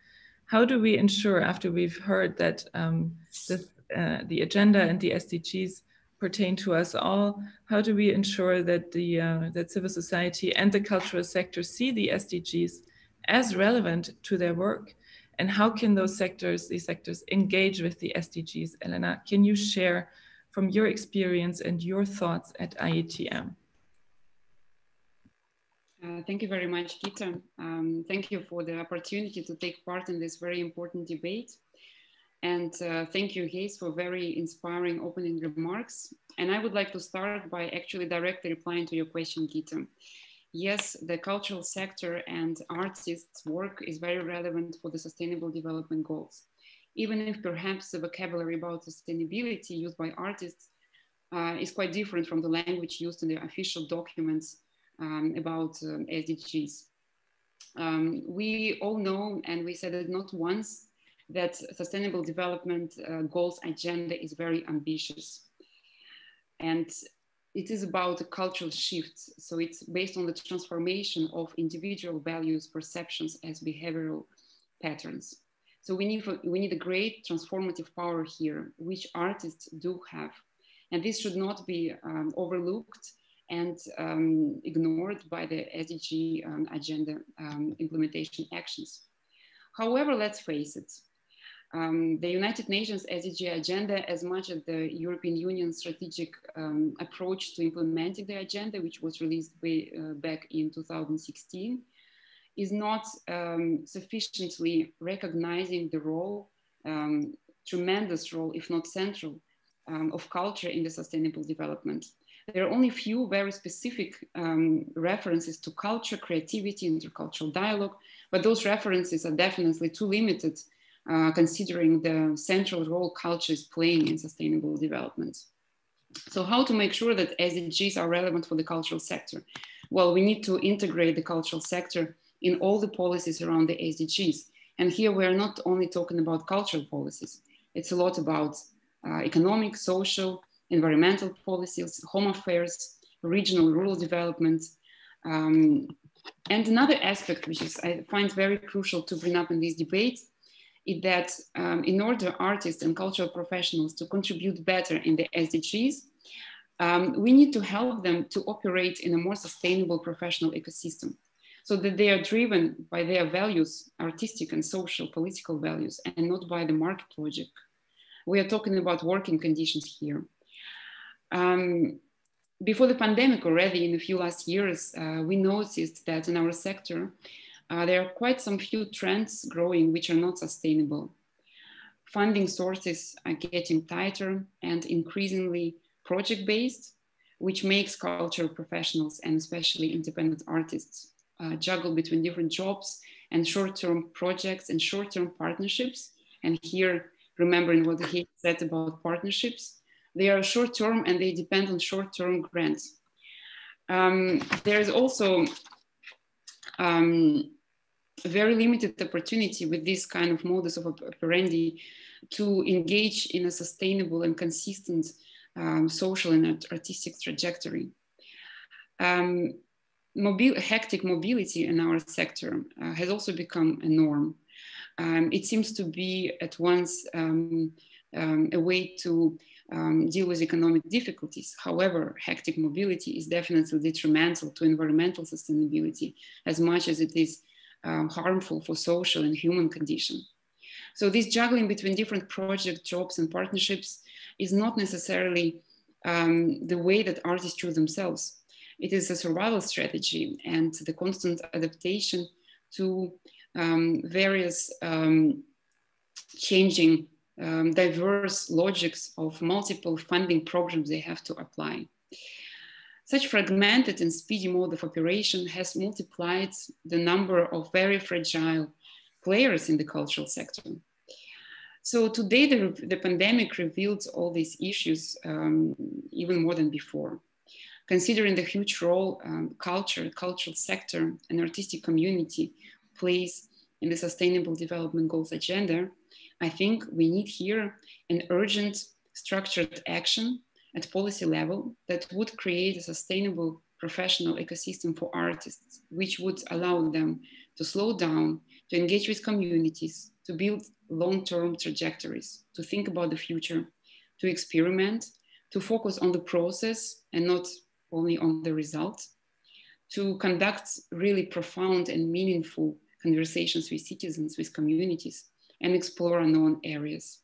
How do we ensure, after we've heard that the agenda and the SDGs pertain to us all, how do we ensure that that civil society and the cultural sector see the SDGs as relevant to their work? And how can these sectors engage with the SDGs? Elena, can you share from your experience and your thoughts at IETM? Thank you very much, Gita. Thank you for the opportunity to take part in this very important debate. And thank you, Gijs, for very inspiring opening remarks. And I would like to start by actually directly replying to your question, Gita. Yes, the cultural sector and artists' work is very relevant for the Sustainable Development Goals. Even if perhaps the vocabulary about sustainability used by artists is quite different from the language used in the official documents about SDGs. We all know, and we said it not once, that Sustainable Development Goals agenda is very ambitious. And it is about a cultural shift. So it's based on the transformation of individual values, perceptions as behavioral patterns. So we need a great transformative power here, which artists do have. And this should not be overlooked and ignored by the SDG agenda implementation actions. However, let's face it, the United Nations SDG agenda, as much as the European Union strategic approach to implementing the agenda, which was released way back in 2016, is not sufficiently recognizing the role, tremendous role, if not central, of culture in the sustainable development. There are only a few very specific references to culture, creativity, intercultural dialogue, but those references are definitely too limited considering the central role culture is playing in sustainable development. So how to make sure that SDGs are relevant for the cultural sector? Well, we need to integrate the cultural sector in all the policies around the SDGs. And here we're not only talking about cultural policies, it's a lot about economic, social, environmental policies, home affairs, regional rural development. And another aspect, which is I find very crucial to bring up in this debate, is that in order artists and cultural professionals to contribute better in the SDGs, we need to help them to operate in a more sustainable professional ecosystem so that they are driven by their values, artistic and social, political values, and not by the market logic. We are talking about working conditions here. Before the pandemic already, in a few last years, we noticed that in our sector, there are quite some few trends growing which are not sustainable. Funding sources are getting tighter and increasingly project-based, which makes cultural professionals and especially independent artists juggle between different jobs and short-term projects and short-term partnerships. And here, remembering what he said about partnerships, they are short-term and they depend on short-term grants. There is also very limited opportunity with this kind of modus of operandi to engage in a sustainable and consistent social and artistic trajectory. Hectic mobility in our sector has also become a norm. It seems to be at once a way to deal with economic difficulties. However, hectic mobility is definitely detrimental to environmental sustainability as much as it is harmful for social and human condition. So this juggling between different project, jobs, and partnerships is not necessarily the way that artists choose themselves. It is a survival strategy and the constant adaptation to various changing diverse logics of multiple funding programs they have to apply. Such fragmented and speedy mode of operation has multiplied the number of very fragile players in the cultural sector. So today the pandemic revealed all these issues even more than before. Considering the huge role cultural sector and artistic community plays in the Sustainable Development Goals agenda, I think we need here an urgent structured action at policy level that would create a sustainable professional ecosystem for artists, which would allow them to slow down, to engage with communities, to build long-term trajectories, to think about the future, to experiment, to focus on the process and not only on the result, to conduct really profound and meaningful conversations with citizens, with communities, and explore unknown areas.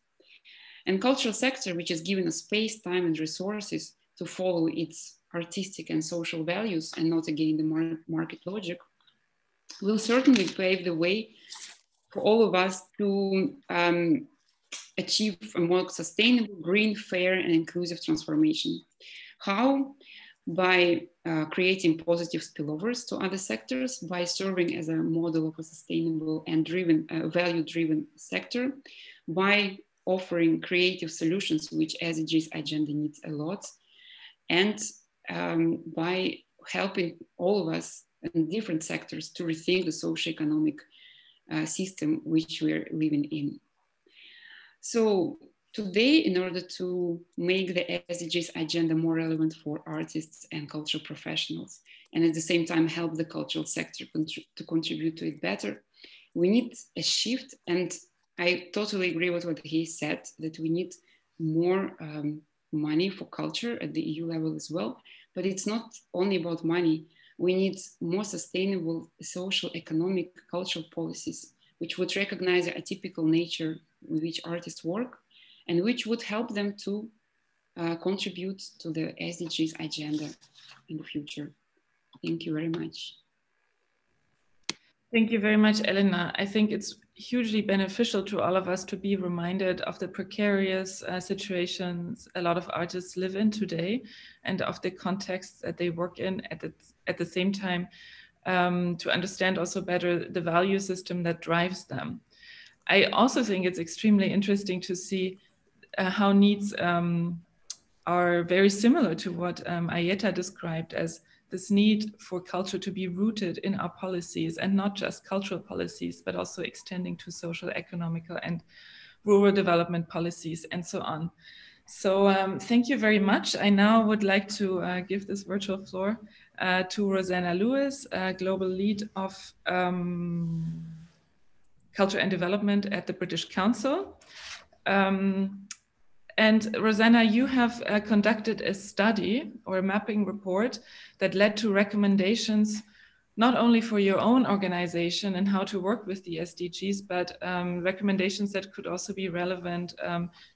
And cultural sector, which is given a space, time, and resources to follow its artistic and social values and not again the market logic, will certainly pave the way for all of us to achieve a more sustainable, green, fair, and inclusive transformation. How? By creating positive spillovers to other sectors, by serving as a model of a sustainable and value-driven sector, by offering creative solutions, which SDGs agenda needs a lot, and by helping all of us in different sectors to rethink the socio-economic system which we're living in. So today, in order to make the SDGs agenda more relevant for artists and cultural professionals, and at the same time help the cultural sector to contribute to it better, we need a shift. And I totally agree with what he said, that we need more money for culture at the EU level as well. But it's not only about money. We need more sustainable social, economic, cultural policies, which would recognize the atypical nature with which artists work, and which would help them to contribute to the SDGs agenda in the future. Thank you very much. Thank you very much, Elena. I think it's hugely beneficial to all of us to be reminded of the precarious situations a lot of artists live in today, and of the contexts that they work in at the same time, to understand also better the value system that drives them. I also think it's extremely interesting to see how needs are very similar to what Ayeta described as this need for culture to be rooted in our policies, and not just cultural policies, but also extending to social, economical, and rural development policies, and so on. So thank you very much. I now would like to give this virtual floor to Rosanna Lewis, Global Lead of Culture and Development at the British Council. And Rosanna, you have conducted a study or a mapping report that led to recommendations, not only for your own organization and how to work with the SDGs, but recommendations that could also be relevant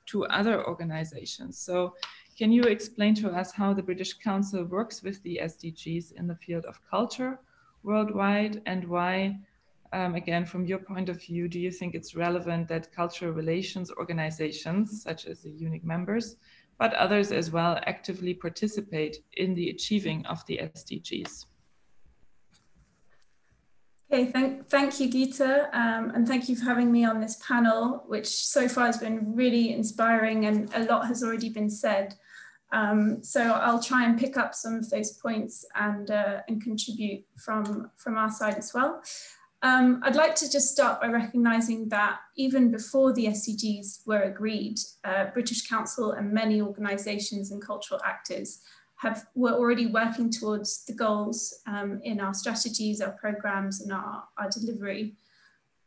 to other organizations. So can you explain to us how the British Council works with the SDGs in the field of culture worldwide, and why, again, from your point of view, do you think it's relevant that cultural relations organizations, such as the EUNIC members, but others as well, actively participate in the achieving of the SDGs? Okay, thank you, Gita, and thank you for having me on this panel, which so far has been really inspiring, and a lot has already been said. So I'll try and pick up some of those points and contribute from our side as well. I'd like to just start by recognising that even before the SDGs were agreed, British Council and many organisations and cultural actors were already working towards the goals in our strategies, our programmes and our delivery.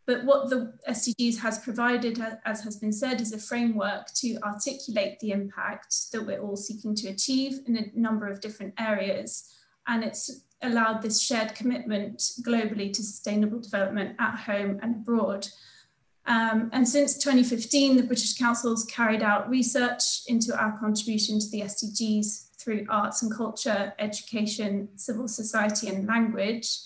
But what the SDGs has provided, as has been said, is a framework to articulate the impact that we're all seeking to achieve in a number of different areas. And it's allowed this shared commitment globally to sustainable development at home and abroad. And since 2015, the British Council's carried out research into our contribution to the SDGs through arts and culture, education, civil society and language.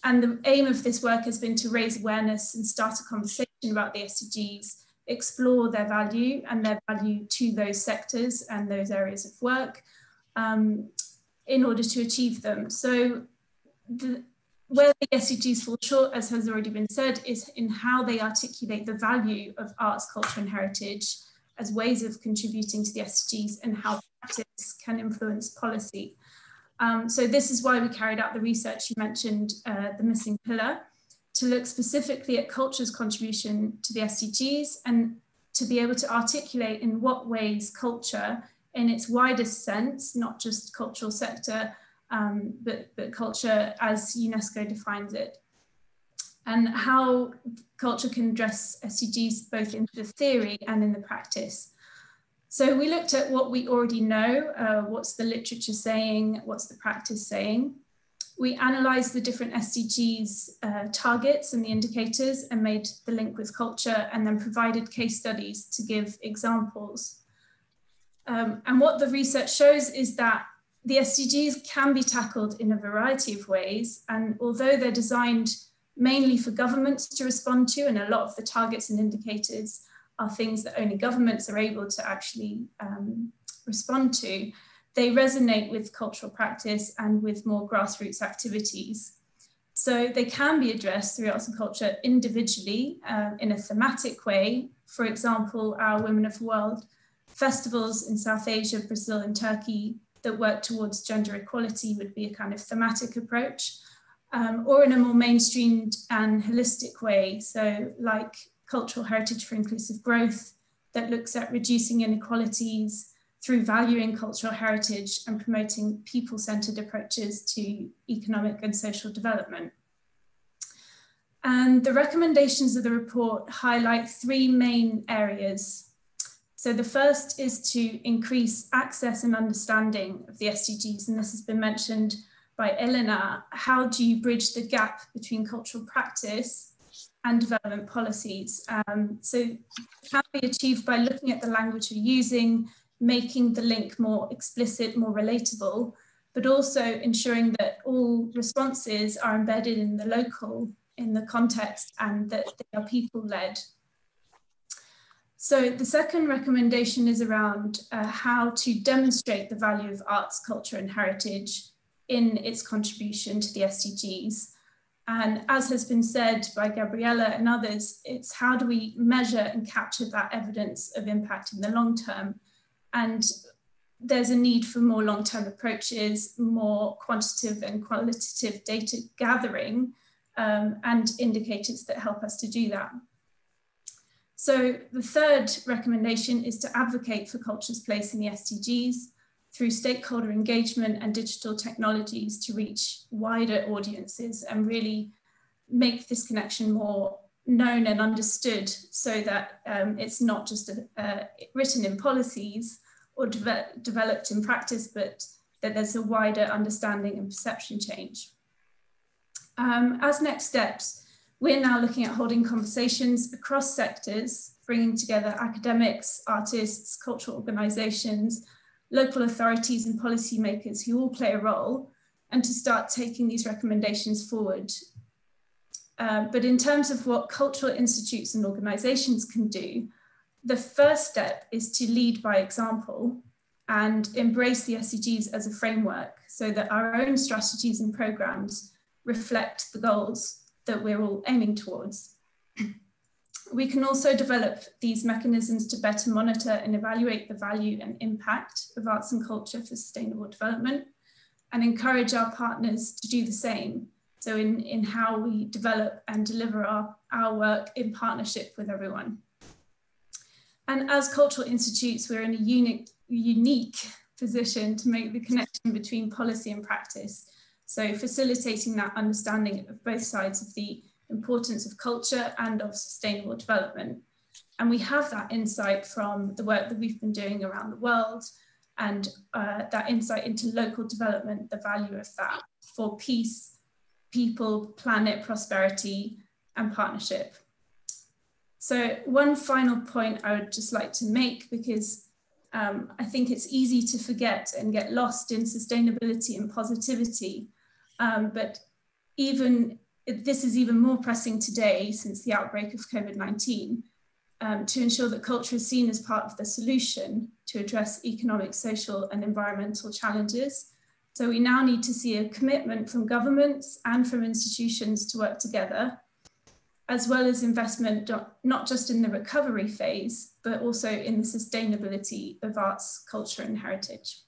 And the aim of this work has been to raise awareness and start a conversation about the SDGs, explore their value and their value to those sectors and those areas of work in order to achieve them. So where the SDGs fall short, as has already been said, is in how they articulate the value of arts, culture and heritage as ways of contributing to the SDGs and how practice can influence policy. So this is why we carried out the research you mentioned, the missing pillar, to look specifically at culture's contribution to the SDGs and to be able to articulate in what ways culture in its widest sense, not just cultural sector, but culture as UNESCO defines it, and how culture can address SDGs both in the theory and in the practice. So we looked at what we already know, what's the literature saying, what's the practice saying. We analysed the different SDGs targets and the indicators and made the link with culture, and then provided case studies to give examples. And what the research shows is that the SDGs can be tackled in a variety of ways. And although they're designed mainly for governments to respond to, and a lot of the targets and indicators are things that only governments are able to actually respond to, they resonate with cultural practice and with more grassroots activities. So they can be addressed through arts and culture individually in a thematic way. For example, our Women of the World festivals in South Asia, Brazil and Turkey that work towards gender equality would be a kind of thematic approach, or in a more mainstreamed and holistic way. So like Cultural Heritage for Inclusive Growth that looks at reducing inequalities through valuing cultural heritage and promoting people-centered approaches to economic and social development. And the recommendations of the report highlight three main areas. So the first is to increase access and understanding of the SDGs, and this has been mentioned by Elena. How do you bridge the gap between cultural practice and development policies? So it can be achieved by looking at the language you're using, making the link more explicit, more relatable, but also ensuring that all responses are embedded in the local, in the context, and that they are people-led. So the second recommendation is around how to demonstrate the value of arts, culture, and heritage in its contribution to the SDGs. And as has been said by Gabriella and others, it's how do we measure and capture that evidence of impact in the long term? And there's a need for more long-term approaches, more quantitative and qualitative data gathering, and indicators that help us to do that. So the third recommendation is to advocate for culture's place in the SDGs through stakeholder engagement and digital technologies to reach wider audiences and really make this connection more known and understood, so that it's not just written in policies or developed in practice, but that there's a wider understanding and perception change. As next steps, we're now looking at holding conversations across sectors, bringing together academics, artists, cultural organizations, local authorities and policymakers who all play a role, and to start taking these recommendations forward. But in terms of what cultural institutes and organizations can do, the first step is to lead by example and embrace the SDGs as a framework so that our own strategies and programs reflect the goals that we're all aiming towards. We can also develop these mechanisms to better monitor and evaluate the value and impact of arts and culture for sustainable development, and encourage our partners to do the same, So in how we develop and deliver our work in partnership with everyone. And as cultural institutes, we're in a unique position to make the connection between policy and practice. So facilitating that understanding of both sides of the importance of culture and of sustainable development. And we have that insight from the work that we've been doing around the world, and that insight into local development, the value of that for peace, people, planet, prosperity, and partnership. So one final point I would just like to make, because I think it's easy to forget and get lost in sustainability and positivity, but this is even more pressing today since the outbreak of COVID-19, to ensure that culture is seen as part of the solution to address economic, social, and environmental challenges. So we now need to see a commitment from governments and from institutions to work together, as well as investment, not just in the recovery phase, but also in the sustainability of arts, culture, and heritage.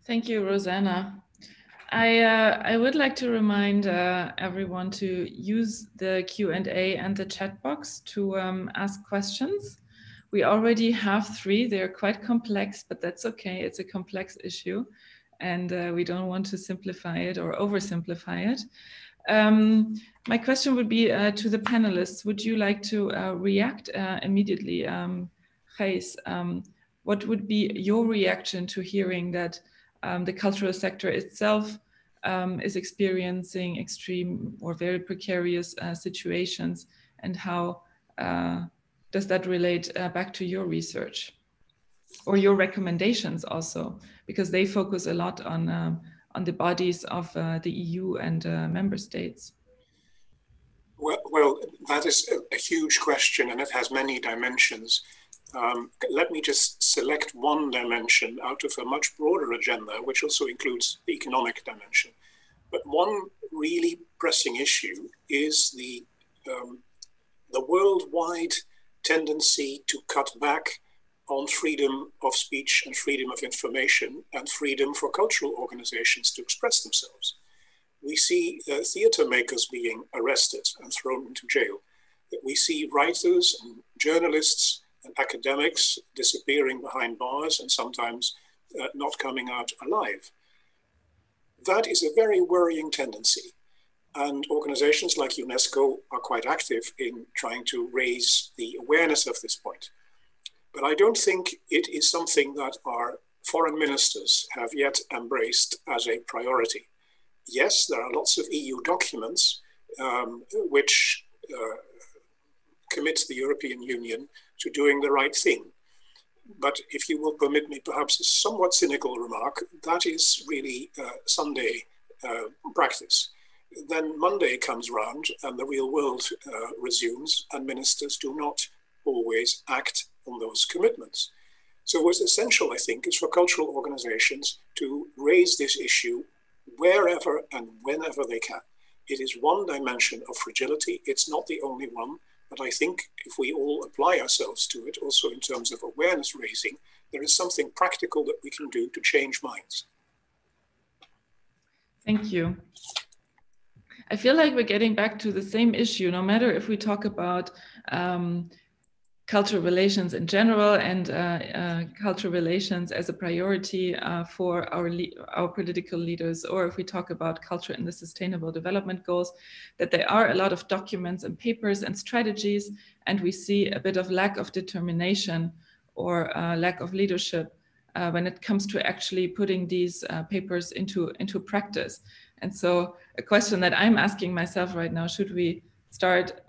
Thank you, Rosanna. I would like to remind everyone to use the Q&A and the chat box to ask questions. We already have 3. They're quite complex, but that's okay. It's a complex issue, and we don't want to simplify it or oversimplify it. My question would be to the panelists. Would you like to react immediately? Gijs, what would be your reaction to hearing that the cultural sector itself is experiencing extreme or very precarious situations, and how does that relate back to your research or your recommendations also, because they focus a lot on the bodies of the EU and member states? Well, that is a huge question, and it has many dimensions. Let me just select one dimension out of a much broader agenda, which also includes the economic dimension. But one really pressing issue is the worldwide tendency to cut back on freedom of speech and freedom of information and freedom for cultural organizations to express themselves. We see theater makers being arrested and thrown into jail. We see writers and journalists and academics disappearing behind bars and sometimes not coming out alive. That is a very worrying tendency. And organizations like UNESCO are quite active in trying to raise the awareness of this point. But I don't think it is something that our foreign ministers have yet embraced as a priority. Yes, there are lots of EU documents which commit the European Union to doing the right thing. But if you will permit me perhaps a somewhat cynical remark, that is really Sunday practice. Then Monday comes round and the real world resumes, and ministers do not always act on those commitments. So what's essential, I think, is for cultural organizations to raise this issue wherever and whenever they can. It is one dimension of fragility. It's not the only one, but I think if we all apply ourselves to it, also in terms of awareness raising, there is something practical that we can do to change minds. Thank you. I feel like we're getting back to the same issue, no matter if we talk about cultural relations in general and cultural relations as a priority for our political leaders, or if we talk about culture in the Sustainable Development Goals, that there are a lot of documents and papers and strategies, and we see a bit of lack of determination or lack of leadership when it comes to actually putting these papers into practice. And so a question that I'm asking myself right now, should we start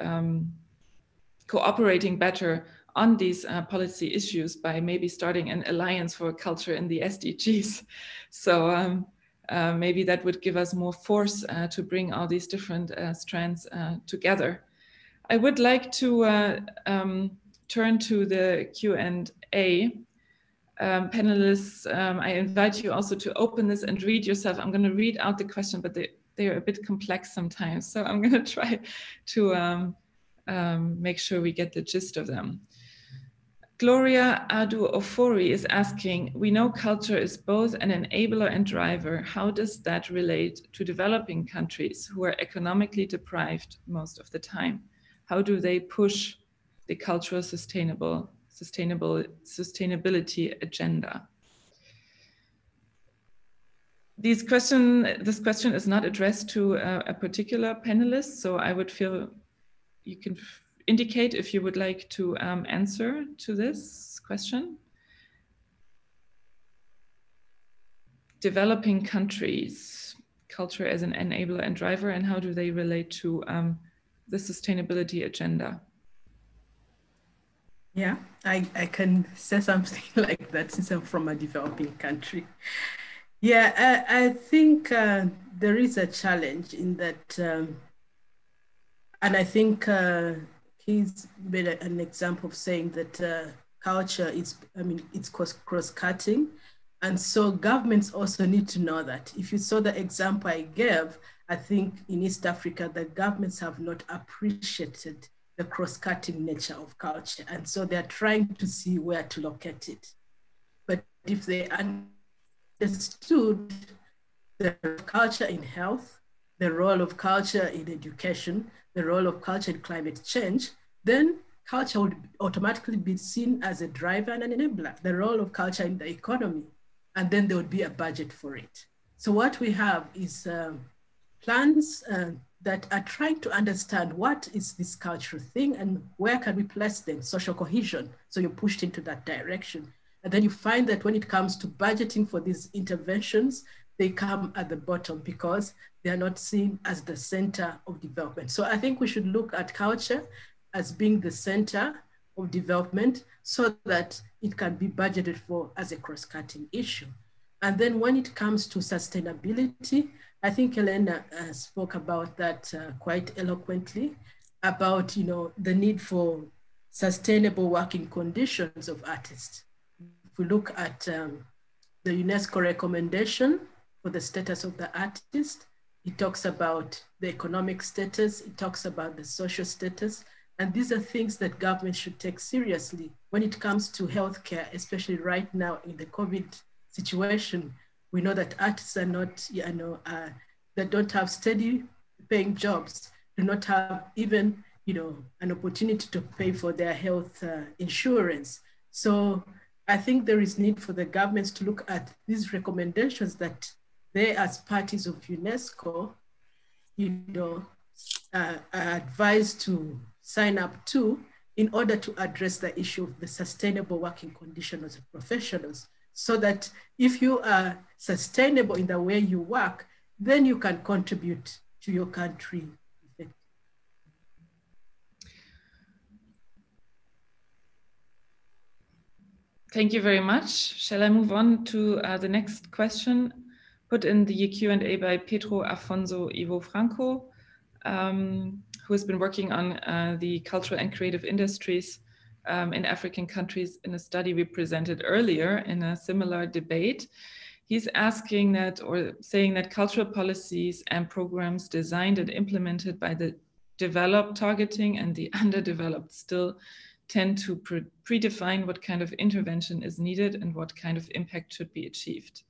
cooperating better on these policy issues by maybe starting an alliance for culture in the SDGs? So maybe that would give us more force to bring all these different strands together. I would like to turn to the Q&A. Panelists, I invite you also to open this and read yourself. I'm going to read out the question, but they are a bit complex sometimes. So I'm going to try to make sure we get the gist of them. Gloria Adu-Ofori is asking, we know culture is both an enabler and driver. How does that relate to developing countries who are economically deprived most of the time? How do they push the cultural sustainability agenda? This question is not addressed to a particular panelist, so I would feel you can indicate if you would like to answer to this question. Developing countries, culture as an enabler and driver, and how do they relate to the sustainability agenda? Yeah, I can say something like that since I'm from a developing country. Yeah, I think there is a challenge in that, and I think he's made an example of saying that culture is, it's cross-cutting. And so governments also need to know that. If you saw the example I gave, I think in East Africa, the governments have not appreciated the cross-cutting nature of culture. And so they're trying to see where to locate it. But if they understood the role of culture in health, the role of culture in education, the role of culture in climate change, then culture would automatically be seen as a driver and an enabler, the role of culture in the economy, and then there would be a budget for it. So what we have is plans that are trying to understand what is this cultural thing and where can we place them, social cohesion. So you're pushed into that direction. And then you find that when it comes to budgeting for these interventions, they come at the bottom because they are not seen as the center of development. So I think we should look at culture as being the center of development so that it can be budgeted for as a cross-cutting issue. And then when it comes to sustainability, I think Elena spoke about that quite eloquently, about the need for sustainable working conditions of artists. If we look at the UNESCO recommendation for the status of the artist, it talks about the economic status, it talks about the social status, and these are things that government should take seriously when it comes to healthcare, especially right now in the COVID situation. We know that artists are not, that don't have steady paying jobs, do not have even, an opportunity to pay for their health insurance. So I think there is need for the governments to look at these recommendations that they, as parties of UNESCO, are advised to sign up to in order to address the issue of the sustainable working conditions of professionals, so that if you are sustainable in the way you work, then you can contribute to your country. Thank you very much. Shall I move on to the next question put in the Q&A by Pedro Afonso Ivo Franco, who has been working on the cultural and creative industries in African countries in a study we presented earlier in a similar debate. He's asking that, or saying that cultural policies and programs designed and implemented by the developed targeting and the underdeveloped still tend to predefine what kind of intervention is needed and what kind of impact should be achieved.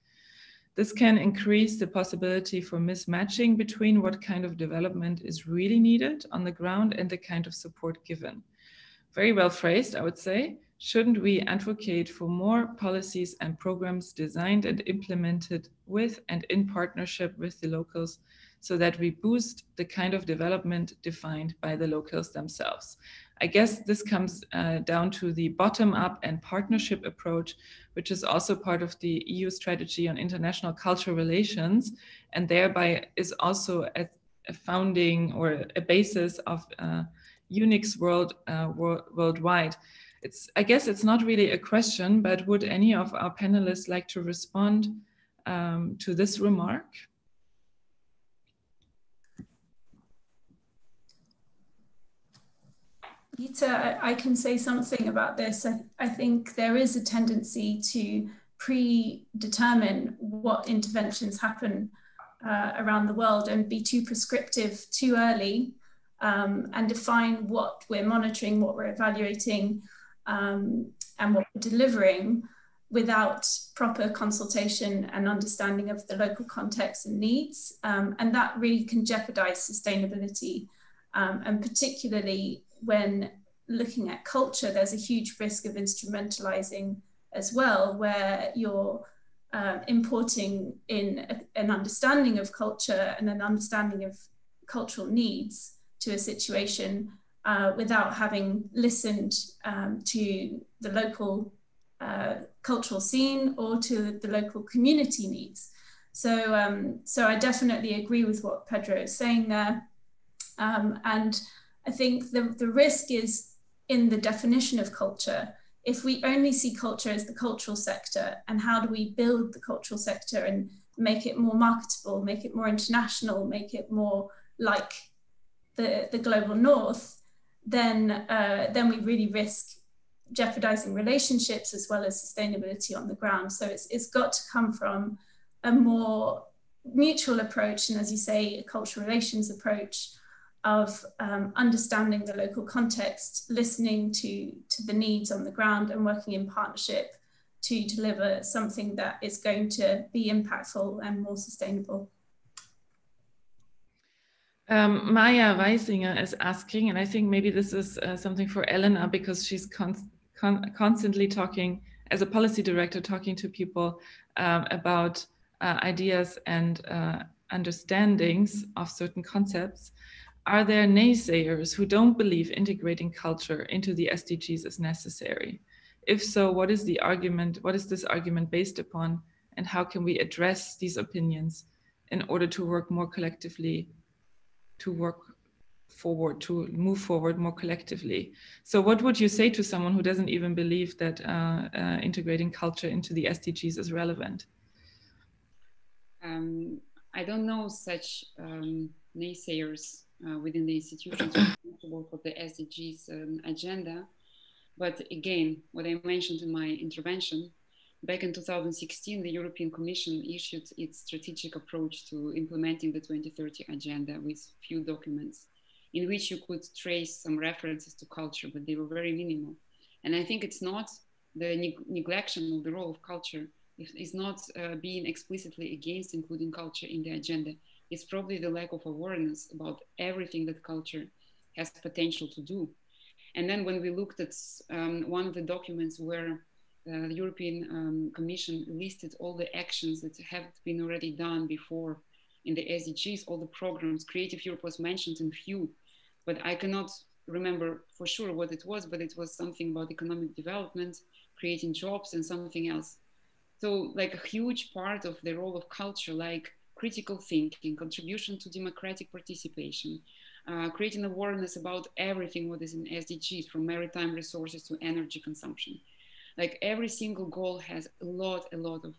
This can increase the possibility for mismatching between what kind of development is really needed on the ground and the kind of support given. Very well phrased, I would say. Shouldn't we advocate for more policies and programs designed and implemented with and in partnership with the locals so that we boost the kind of development defined by the locals themselves? I guess this comes down to the bottom-up and partnership approach, which is also part of the EU strategy on international cultural relations, and thereby is also a founding or a basis of EUNIC's worldwide. I guess it's not really a question, but would any of our panelists like to respond to this remark? Gita, I can say something about this. I think there is a tendency to predetermine what interventions happen around the world and be too prescriptive too early, and define what we're monitoring, what we're evaluating and what we're delivering without proper consultation and understanding of the local context and needs. And that really can jeopardize sustainability. And particularly when looking at culture, there's a huge risk of instrumentalizing as well, where you're importing in an understanding of culture and an understanding of cultural needs to a situation without having listened to the local cultural scene or to the local community needs. So, so I definitely agree with what Pedro is saying there. And I think the risk is in the definition of culture. If we only see culture as the cultural sector, and how do we build the cultural sector and make it more marketable, make it more international, make it more like the global north, then we really risk jeopardizing relationships as well as sustainability on the ground. So it's got to come from a more mutual approach, and as you say, a cultural relations approach of understanding the local context, listening to the needs on the ground, and working in partnership to deliver something that is going to be impactful and more sustainable. Maya Weisinger is asking, and I think maybe this is something for Elena, because she's constantly talking, as a policy director, talking to people about ideas and understandings of certain concepts. Are there naysayers who don't believe integrating culture into the SDGs is necessary? If so, what is the argument? What is this argument based upon? And how can we address these opinions in order to work more collectively, to move forward more collectively? So what would you say to someone who doesn't even believe that integrating culture into the SDGs is relevant? I don't know such naysayers within the institutions responsible for the SDGs agenda. But again, what I mentioned in my intervention, back in 2016, the European Commission issued its strategic approach to implementing the 2030 agenda with few documents in which you could trace some references to culture, but they were very minimal. And I think it's not the neglection of the role of culture, it's not being explicitly against including culture in the agenda. It's probably the lack of awareness about everything that culture has potential to do. And then when we looked at one of the documents where the European Commission listed all the actions that have been already done before in the SDGs, all the programs, Creative Europe was mentioned in few, but I cannot remember for sure what it was, but it was something about economic development, creating jobs, and something else. So like a huge part of the role of culture, like critical thinking, contribution to democratic participation, creating awareness about everything what is in SDGs, from maritime resources to energy consumption. Like every single goal has a lot of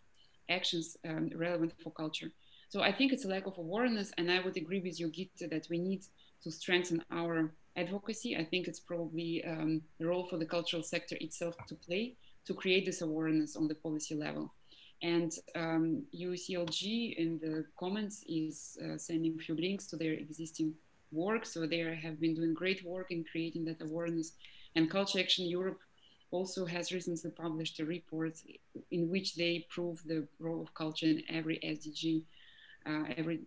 actions relevant for culture. So I think it's a lack of awareness, and I would agree with you, Gita, that we need to strengthen our advocacy. I think it's probably a role for the cultural sector itself to play, to create this awareness on the policy level. And UCLG in the comments is sending a few links to their existing work. So they have been doing great work in creating that awareness. And Culture Action Europe also has recently published a report in which they prove the role of culture in every SDG,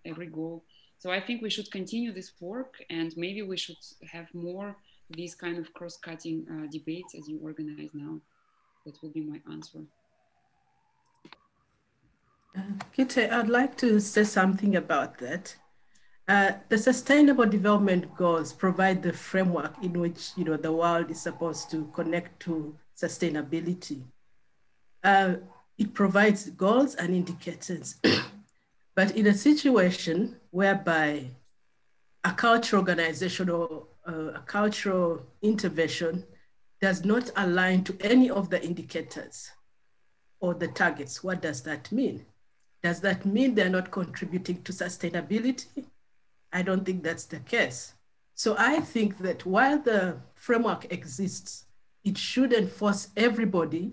every goal. So I think we should continue this work, and maybe we should have more these kind of cross-cutting debates as you organize now. That will be my answer. Gita, I'd like to say something about that. The Sustainable Development Goals provide the framework in which the world is supposed to connect to sustainability. It provides goals and indicators. But in a situation whereby a cultural organization or a cultural intervention does not align to any of the indicators or the targets, what does that mean? Does that mean they're not contributing to sustainability? I don't think that's the case. So I think that while the framework exists, it shouldn't force everybody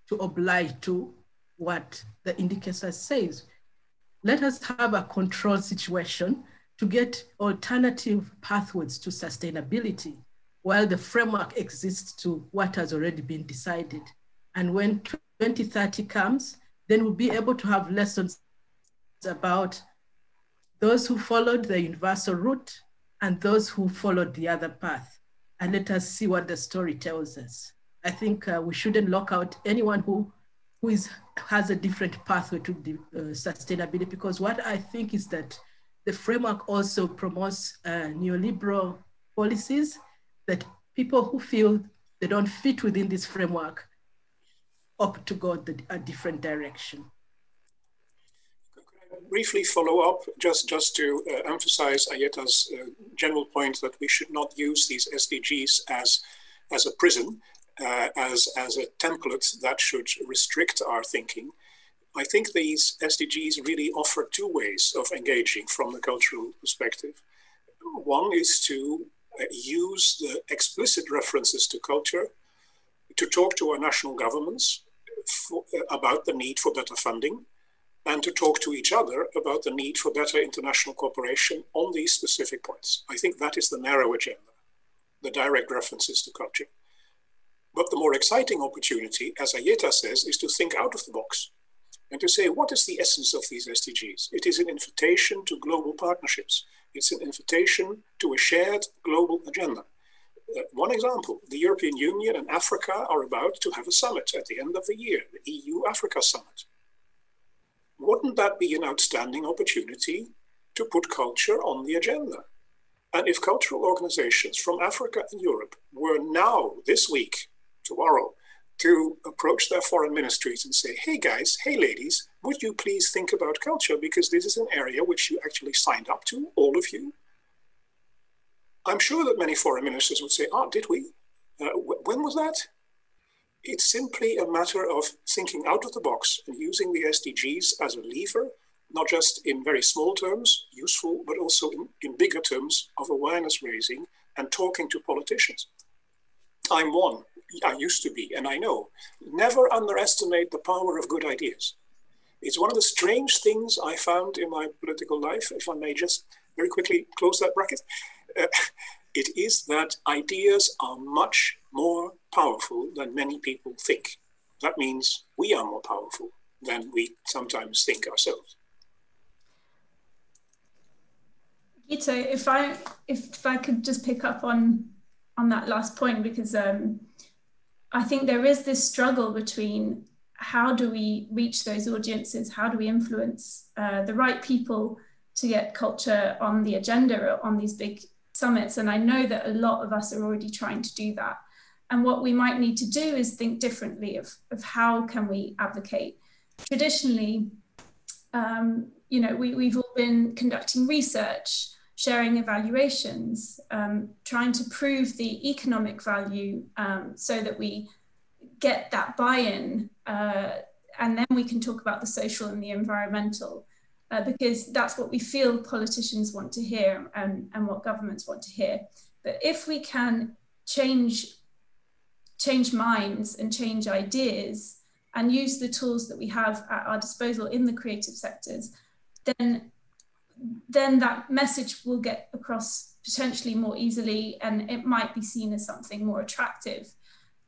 to oblige to what the indicator says. Let us have a control situation to get alternative pathways to sustainability while the framework exists to what has already been decided. And when 2030 comes, then we'll be able to have lessons about those who followed the universal route and those who followed the other path. And let us see what the story tells us. I think we shouldn't lock out anyone who has a different pathway to sustainability, because what I think is that the framework also promotes neoliberal policies that people who feel they don't fit within this framework opt to go a different direction. Briefly follow up, just to emphasize Ayeta's general point that we should not use these SDGs as a prison, as a template that should restrict our thinking. I think these SDGs really offer two ways of engaging from the cultural perspective. One is to use the explicit references to culture to talk to our national governments about the need for better funding, and to talk to each other about the need for better international cooperation on these specific points. I think that is the narrow agenda, the direct references to culture. But the more exciting opportunity, as Ayeta says, is to think out of the box and to say, what is the essence of these SDGs? It is an invitation to global partnerships. It's an invitation to a shared global agenda. One example, the European Union and Africa are about to have a summit at the end of the year, the EU-Africa summit. Wouldn't that be an outstanding opportunity to put culture on the agenda? And if cultural organizations from Africa and Europe were now, this week, tomorrow, to approach their foreign ministries and say, hey guys, hey ladies, would you please think about culture, because this is an area which you actually signed up to, all of you? I'm sure that many foreign ministers would say, did we? When was that? It's simply a matter of thinking out of the box and using the SDGs as a lever, not just in very small terms, useful, but also in bigger terms of awareness raising and talking to politicians. I'm one, I used to be, and I know, never underestimate the power of good ideas. It's one of the strange things I found in my political life, if I may just very quickly close that bracket. It is that ideas are much more powerful than many people think. That means we are more powerful than we sometimes think ourselves. Gita, if I could just pick up on that last point, because I think there is this struggle between how do we reach those audiences, how do we influence the right people to get culture on the agenda on these big summits. And I know that a lot of us are already trying to do that. And what we might need to do is think differently of how can we advocate. Traditionally, we've all been conducting research, sharing evaluations, trying to prove the economic value so that we get that buy-in, and then we can talk about the social and the environmental. Because that's what we feel politicians want to hear and what governments want to hear. But if we can change minds and change ideas and use the tools that we have at our disposal in the creative sectors, then that message will get across potentially more easily, and it might be seen as something more attractive.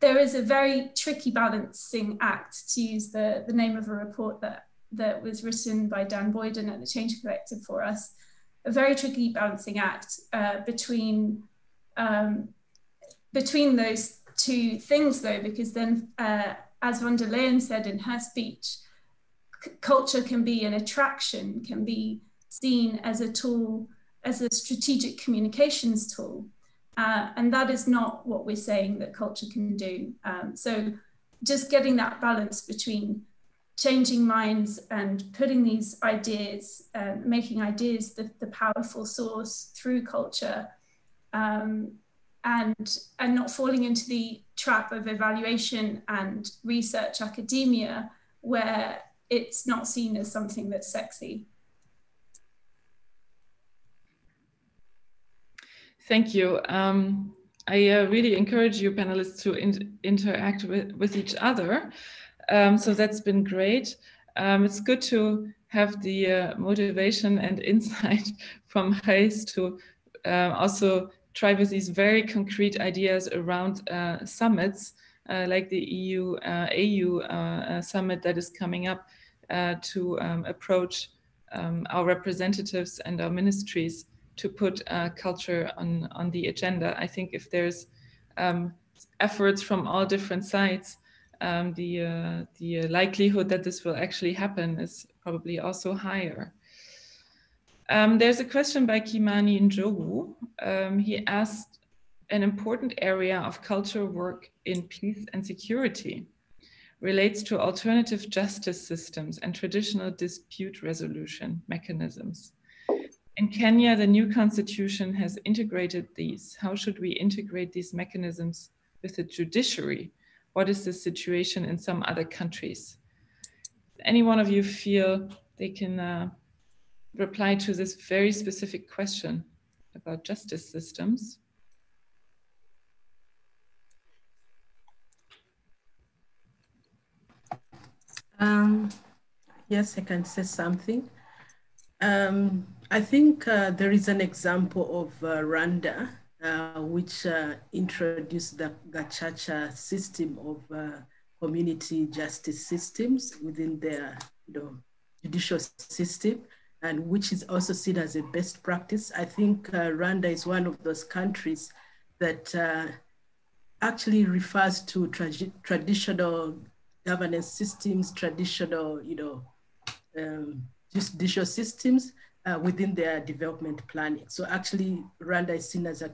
There is a very tricky balancing act, to use the name of a report that was written by Dan Boyden at the Change Collective for us, a very tricky balancing act between those two things, though, because then, as von der Leyen said in her speech, culture can be an attraction, can be seen as a tool, as a strategic communications tool. And that is not what we're saying that culture can do. So just getting that balance between changing minds and putting these ideas, making ideas the powerful source through culture, and not falling into the trap of evaluation and research academia, where it's not seen as something that's sexy. Thank you. I really encourage you panelists to interact with each other. So that's been great. It's good to have the motivation and insight from Gijs to also try with these very concrete ideas around summits like the EU-AU summit that is coming up to approach our representatives and our ministries to put culture on the agenda. I think if there's efforts from all different sides, the likelihood that this will actually happen is probably also higher. There's a question by Kimani Njogu. He asked, an important area of culture work in peace and security relates to alternative justice systems and traditional dispute resolution mechanisms. In Kenya, the new constitution has integrated these. How should we integrate these mechanisms with the judiciary? What is the situation in some other countries? Any one of you feel they can reply to this very specific question about justice systems? Yes, I can say something. I think there is an example of Rwanda, which introduced the Gacaca system of community justice systems within their judicial system, and which is also seen as a best practice. I think Rwanda is one of those countries that actually refers to traditional governance systems, traditional, judicial systems within their development planning. So actually, Rwanda is seen as a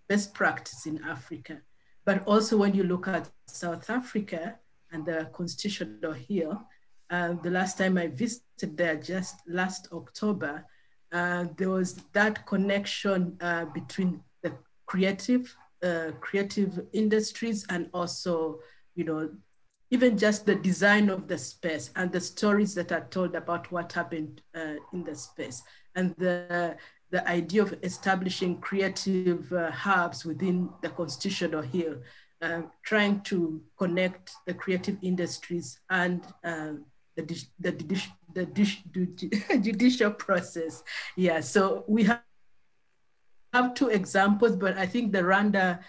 best practice in Africa. But also when you look at South Africa and the constitutional hill, the last time I visited there, just last October, there was that connection between the creative industries and also, even just the design of the space and the stories that are told about what happened in the space, and the idea of establishing creative hubs within the constitutional hill, trying to connect the creative industries and the judicial process. Yeah, so we have two examples, but I think the Rwanda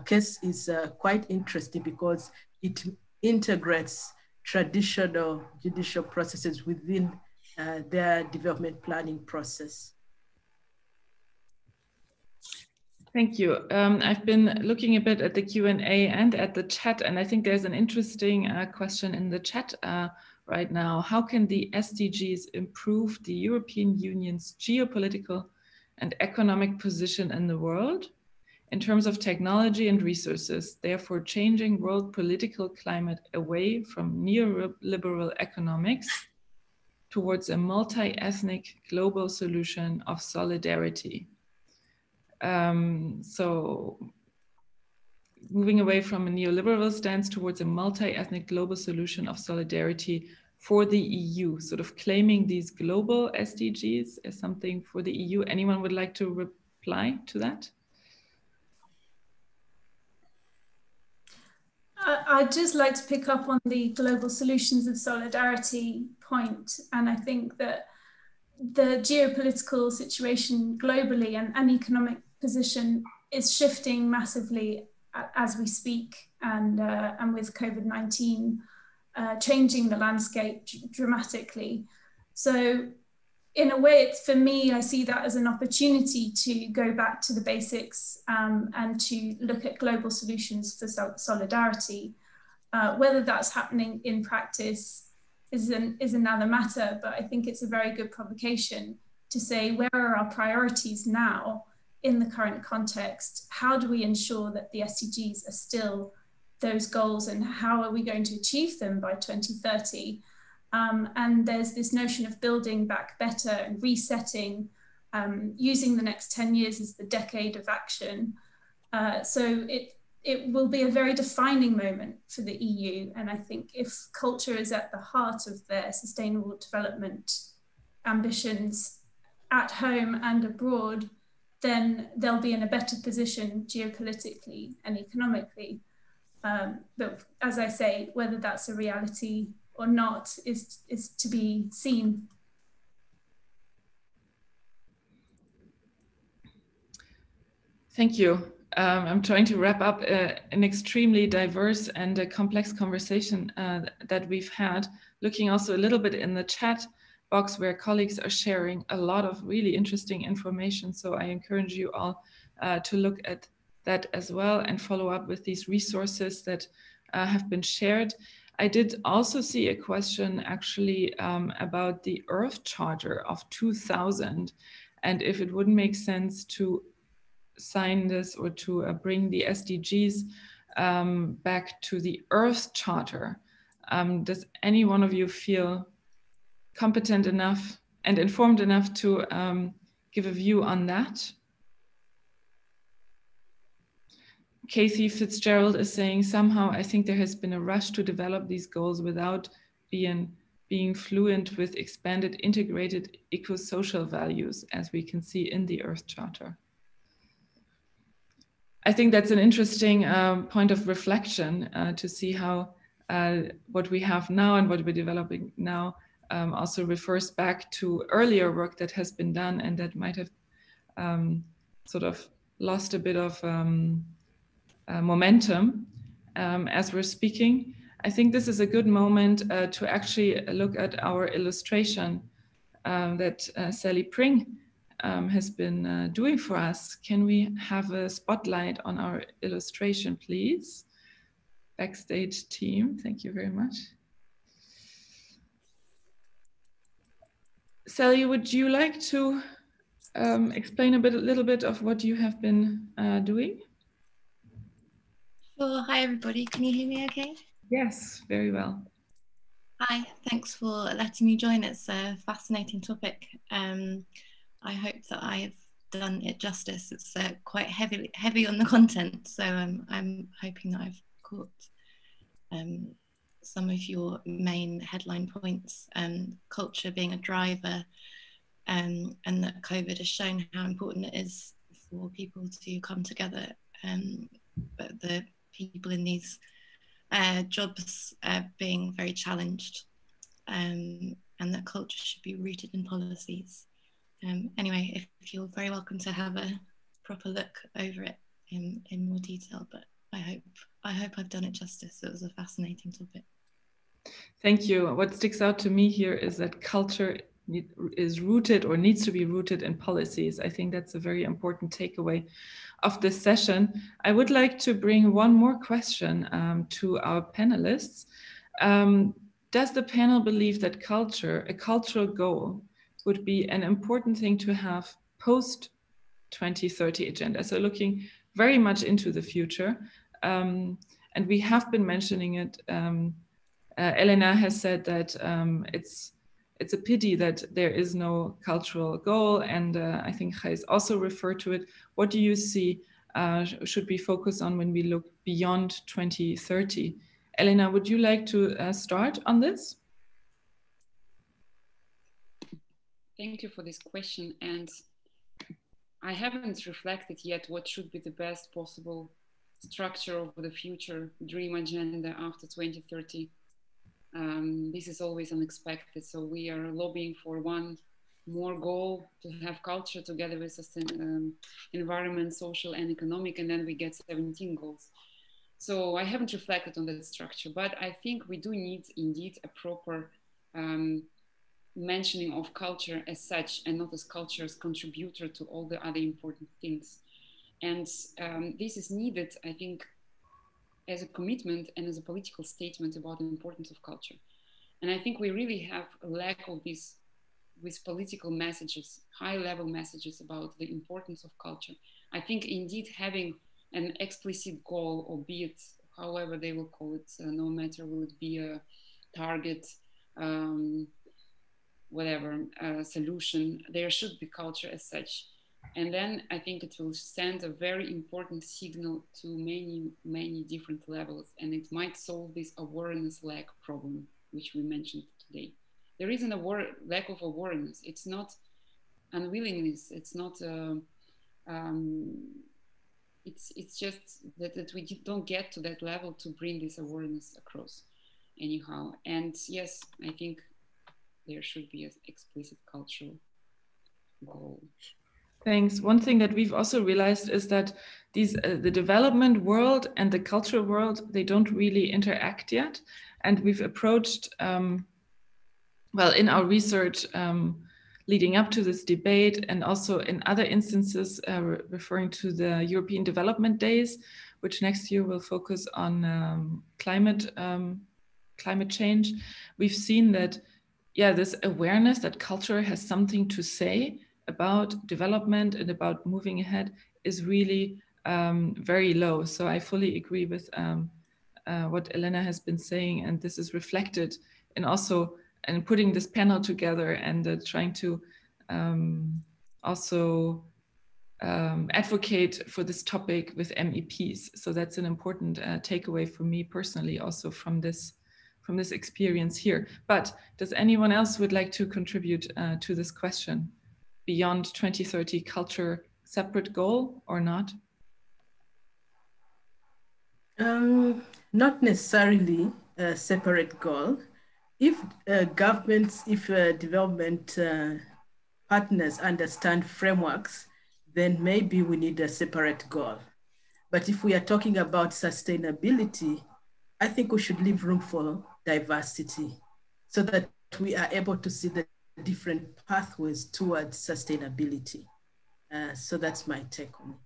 case is quite interesting because it integrates traditional judicial processes within their development planning process. Thank you. I've been looking a bit at the Q&A and at the chat, and I think there's an interesting question in the chat right now. How can the SDGs improve the European Union's geopolitical and economic position in the world in terms of technology and resources, therefore changing world political climate away from neoliberal economics towards a multi-ethnic global solution of solidarity? So moving away from a neoliberal stance towards a multi-ethnic global solution of solidarity for the EU, sort of claiming these global SDGs as something for the EU. Anyone would like to reply to that? I'd just like to pick up on the global solutions of solidarity point. And I think that the geopolitical situation globally and economic position is shifting massively as we speak, and with COVID-19 changing the landscape dramatically. So in a way, it's, for me, I see that as an opportunity to go back to the basics and to look at global solutions for solidarity. Whether that's happening in practice is another matter, but I think it's a very good provocation to say, where are our priorities now in the current context? How do we ensure that the SDGs are still those goals, and how are we going to achieve them by 2030? And there's this notion of building back better and resetting, using the next 10 years as the decade of action. So it will be a very defining moment for the EU. And I think if culture is at the heart of their sustainable development ambitions at home and abroad, then they'll be in a better position geopolitically and economically. But as I say, whether that's a reality or not is to be seen. Thank you. I'm trying to wrap up an extremely diverse and complex conversation that we've had, looking also a little bit in the chat box where colleagues are sharing a lot of really interesting information. So I encourage you all to look at that as well and follow up with these resources that have been shared. I did also see a question actually about the Earth Charter of 2000 and if it wouldn't make sense to sign this or to bring the SDGs back to the Earth Charter. Does any one of you feel competent enough and informed enough to give a view on that? Casey Fitzgerald is saying, somehow I think there has been a rush to develop these goals without being fluent with expanded integrated eco-social values, as we can see in the Earth Charter. I think that's an interesting point of reflection to see how what we have now and what we're developing now also refers back to earlier work that has been done and that might have sort of lost a bit of momentum as we're speaking. I think this is a good moment to actually look at our illustration that Sally Pring has been doing for us. Can we have a spotlight on our illustration, please? Backstage team, thank you very much. Sally, would you like to explain a little bit of what you have been doing? Sure. Hi, everybody. Can you hear me okay? Yes, very well. Hi, thanks for letting me join. It's a fascinating topic. I hope that I've done it justice. It's quite heavy on the content, so I'm hoping that I've caught some of your main headline points, culture being a driver, and that COVID has shown how important it is for people to come together, but the people in these jobs being very challenged, and that culture should be rooted in policies. Anyway, if you're very welcome to have a proper look over it in more detail, but I hope I've done it justice. It was a fascinating topic. Thank you. What sticks out to me here is that culture is rooted or needs to be rooted in policies. I think that's a very important takeaway of this session. I would like to bring one more question to our panelists. Does the panel believe that culture, a cultural goal, would be an important thing to have post 2030 agenda? So looking very much into the future. And we have been mentioning it. Elena has said that it's a pity that there is no cultural goal. And I think Gijs also referred to it. What do you see should we focus on when we look beyond 2030? Elena, would you like to start on this? Thank you for this question. And I haven't reflected yet what should be the best possible structure of the future dream agenda after 2030. This is always unexpected. So we are lobbying for one more goal to have culture together with environment, social and economic, and then we get 17 goals. So I haven't reflected on that structure, but I think we do need indeed a proper mentioning of culture as such and not as culture as contributor to all the other important things. And this is needed, I think, as a commitment and as a political statement about the importance of culture. And I think we really have a lack of this with political messages, high-level messages about the importance of culture. I think indeed having an explicit goal, albeit however they will call it, no matter will it be a target, whatever solution, there should be culture as such. And then I think it will send a very important signal to many, many different levels, and it might solve this awareness lack problem, which we mentioned today. There is a lack of awareness. It's not unwillingness. It's not, it's just that we don't get to that level to bring this awareness across anyhow. And yes, I think there should be an explicit cultural goal. Thanks. One thing that we've also realized is that these the development world and the cultural world, they don't really interact yet. And we've approached, well, in our research leading up to this debate, and also in other instances referring to the European Development Days, which next year will focus on climate change. We've seen that, yeah, this awareness that culture has something to say about development and about moving ahead is really very low. So I fully agree with what Elena has been saying, and this is reflected in also and putting this panel together and trying to also advocate for this topic with MEPs. So that's an important takeaway for me personally, also from this experience here. But does anyone else would like to contribute to this question? Beyond 2030 culture separate goal or not? Not necessarily a separate goal. If governments, if development partners understand frameworks, then maybe we need a separate goal. But if we are talking about sustainability, I think we should leave room for diversity so that we are able to see the different pathways towards sustainability. So that's my take on it.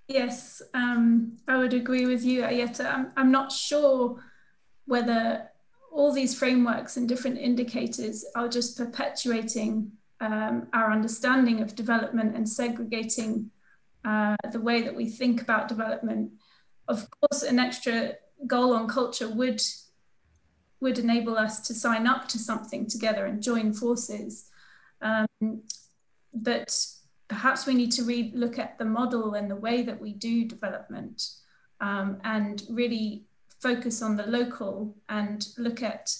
Yes, I would agree with you, Ayeta. I'm not sure whether all these frameworks and different indicators are just perpetuating our understanding of development and segregating the way that we think about development. Of course, an extra goal on culture would enable us to sign up to something together and join forces. But perhaps we need to look at the model and the way that we do development and really focus on the local and look at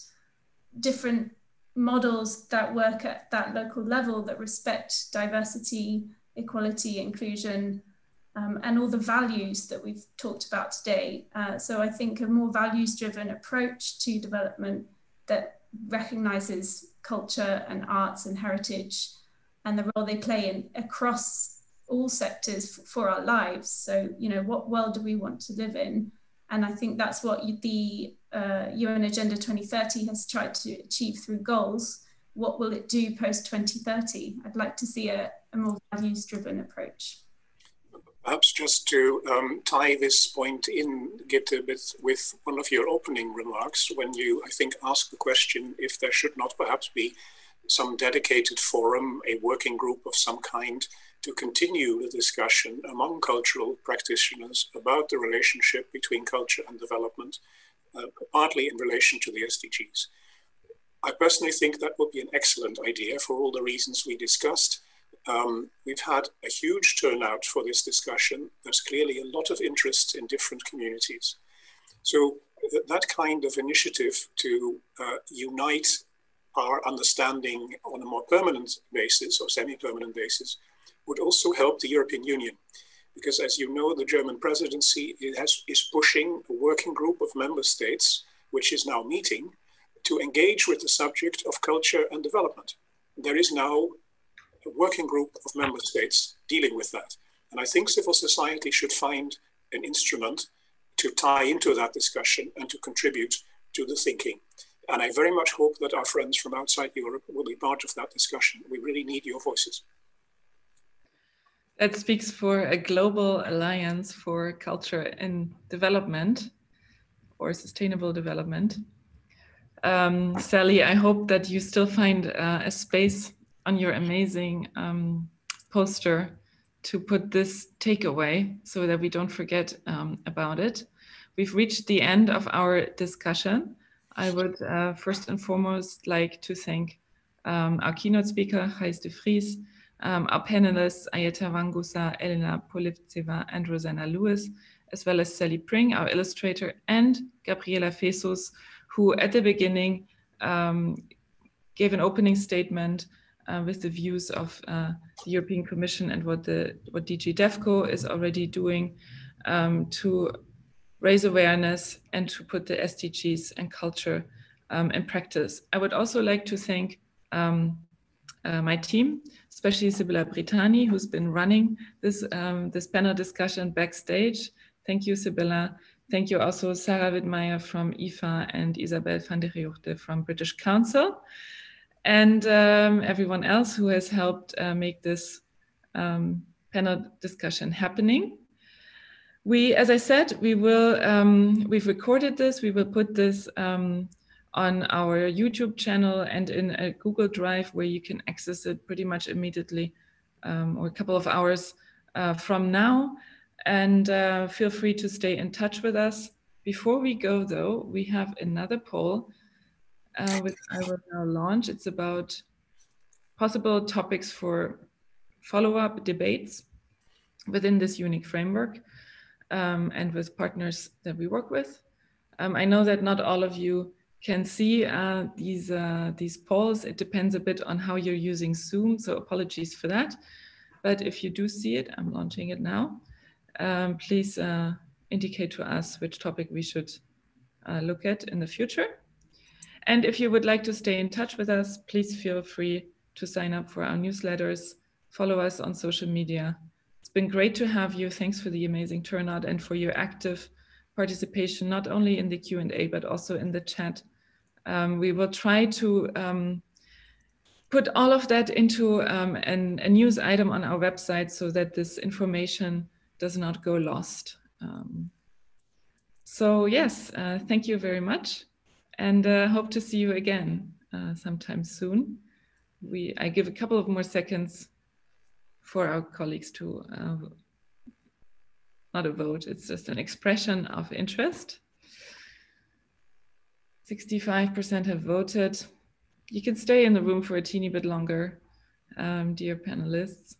different models that work at that local level that respect diversity, equality, inclusion, and all the values that we've talked about today. So I think a more values-driven approach to development that recognizes culture and arts and heritage and the role they play across all sectors for our lives. So, you know, what world do we want to live in? And I think that's what the UN Agenda 2030 has tried to achieve through goals. What will it do post 2030? I'd like to see a more values-driven approach. Perhaps just to tie this point in, get a bit with one of your opening remarks, when you, I think, asked the question if there should not perhaps be some dedicated forum, a working group of some kind, to continue the discussion among cultural practitioners about the relationship between culture and development, partly in relation to the SDGs. I personally think that would be an excellent idea for all the reasons we discussed. We've had a huge turnout for this discussion. There's clearly a lot of interest in different communities. So that kind of initiative to unite our understanding on a more permanent basis or semi-permanent basis would also help the European Union. Because as you know, the German presidency is pushing a working group of member states, which is now meeting, to engage with the subject of culture and development. There is now a working group of member states dealing with that. And I think civil society should find an instrument to tie into that discussion and to contribute to the thinking. And I very much hope that our friends from outside Europe will be part of that discussion. We really need your voices. That speaks for a global alliance for culture and development, or sustainable development. Sally, I hope that you still find a space on your amazing poster to put this takeaway so that we don't forget about it. We've reached the end of our discussion. I would first and foremost like to thank our keynote speaker, Gijs de Vries, our panelists, Ayeta Wangusa, Elena Polivtseva, and Rosanna Lewis, as well as Sally Pring, our illustrator, and Gabriella Fesus, who at the beginning gave an opening statement with the views of the European Commission and what DG DEVCO is already doing to raise awareness and to put the SDGs and culture in practice. I would also like to thank my team, especially Sibylla Brittani, who's been running this, this panel discussion backstage. Thank you, Sibylla. Thank you also Sarah Wittmeyer from IFA and Isabel van der Riuchte from British Council, and everyone else who has helped make this panel discussion happening. We, as I said, we will, we've recorded this, we will put this on our YouTube channel and in a Google Drive where you can access it pretty much immediately or a couple of hours from now. And feel free to stay in touch with us. Before we go though, we have another poll which I will now launch. It's about possible topics for follow-up debates within this EUNIC framework and with partners that we work with. I know that not all of you can see these polls. It depends a bit on how you're using Zoom, so apologies for that. But if you do see it, I'm launching it now. Please indicate to us which topic we should look at in the future. And if you would like to stay in touch with us, please feel free to sign up for our newsletters, follow us on social media. It's been great to have you. Thanks for the amazing turnout and for your active participation, not only in the Q&A, but also in the chat. We will try to put all of that into a news item on our website so that this information does not go lost. So yes, thank you very much, and hope to see you again sometime soon. I give a couple of more seconds for our colleagues to, not a vote, it's just an expression of interest. 65% have voted. You can stay in the room for a teeny bit longer, dear panelists,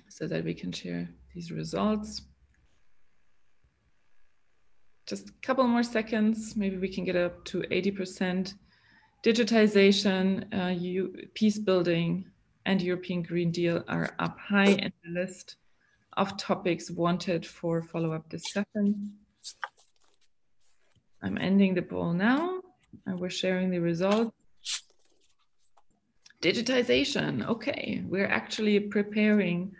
so that we can share these results. Just a couple more seconds, maybe we can get up to 80%. Digitization, peace building, and European Green Deal are up high in the list of topics wanted for follow-up discussion. I'm ending the poll now, and we're sharing the results. Digitization, okay. We're actually preparing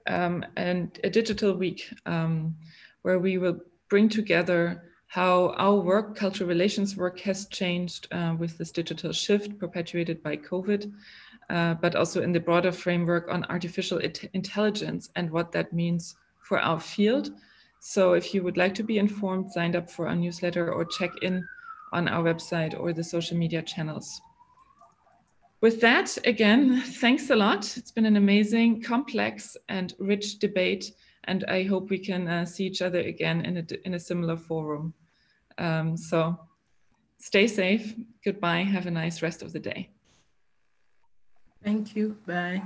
a digital week where we will bring together how our work, cultural relations work, has changed with this digital shift perpetuated by COVID, but also in the broader framework on artificial intelligence and what that means for our field. So if you would like to be informed, sign up for our newsletter or check in on our website or the social media channels. With that, again, thanks a lot. It's been an amazing, complex, and rich debate, and I hope we can see each other again in a similar forum. So stay safe. Goodbye. Have a nice rest of the day. Thank you. Bye.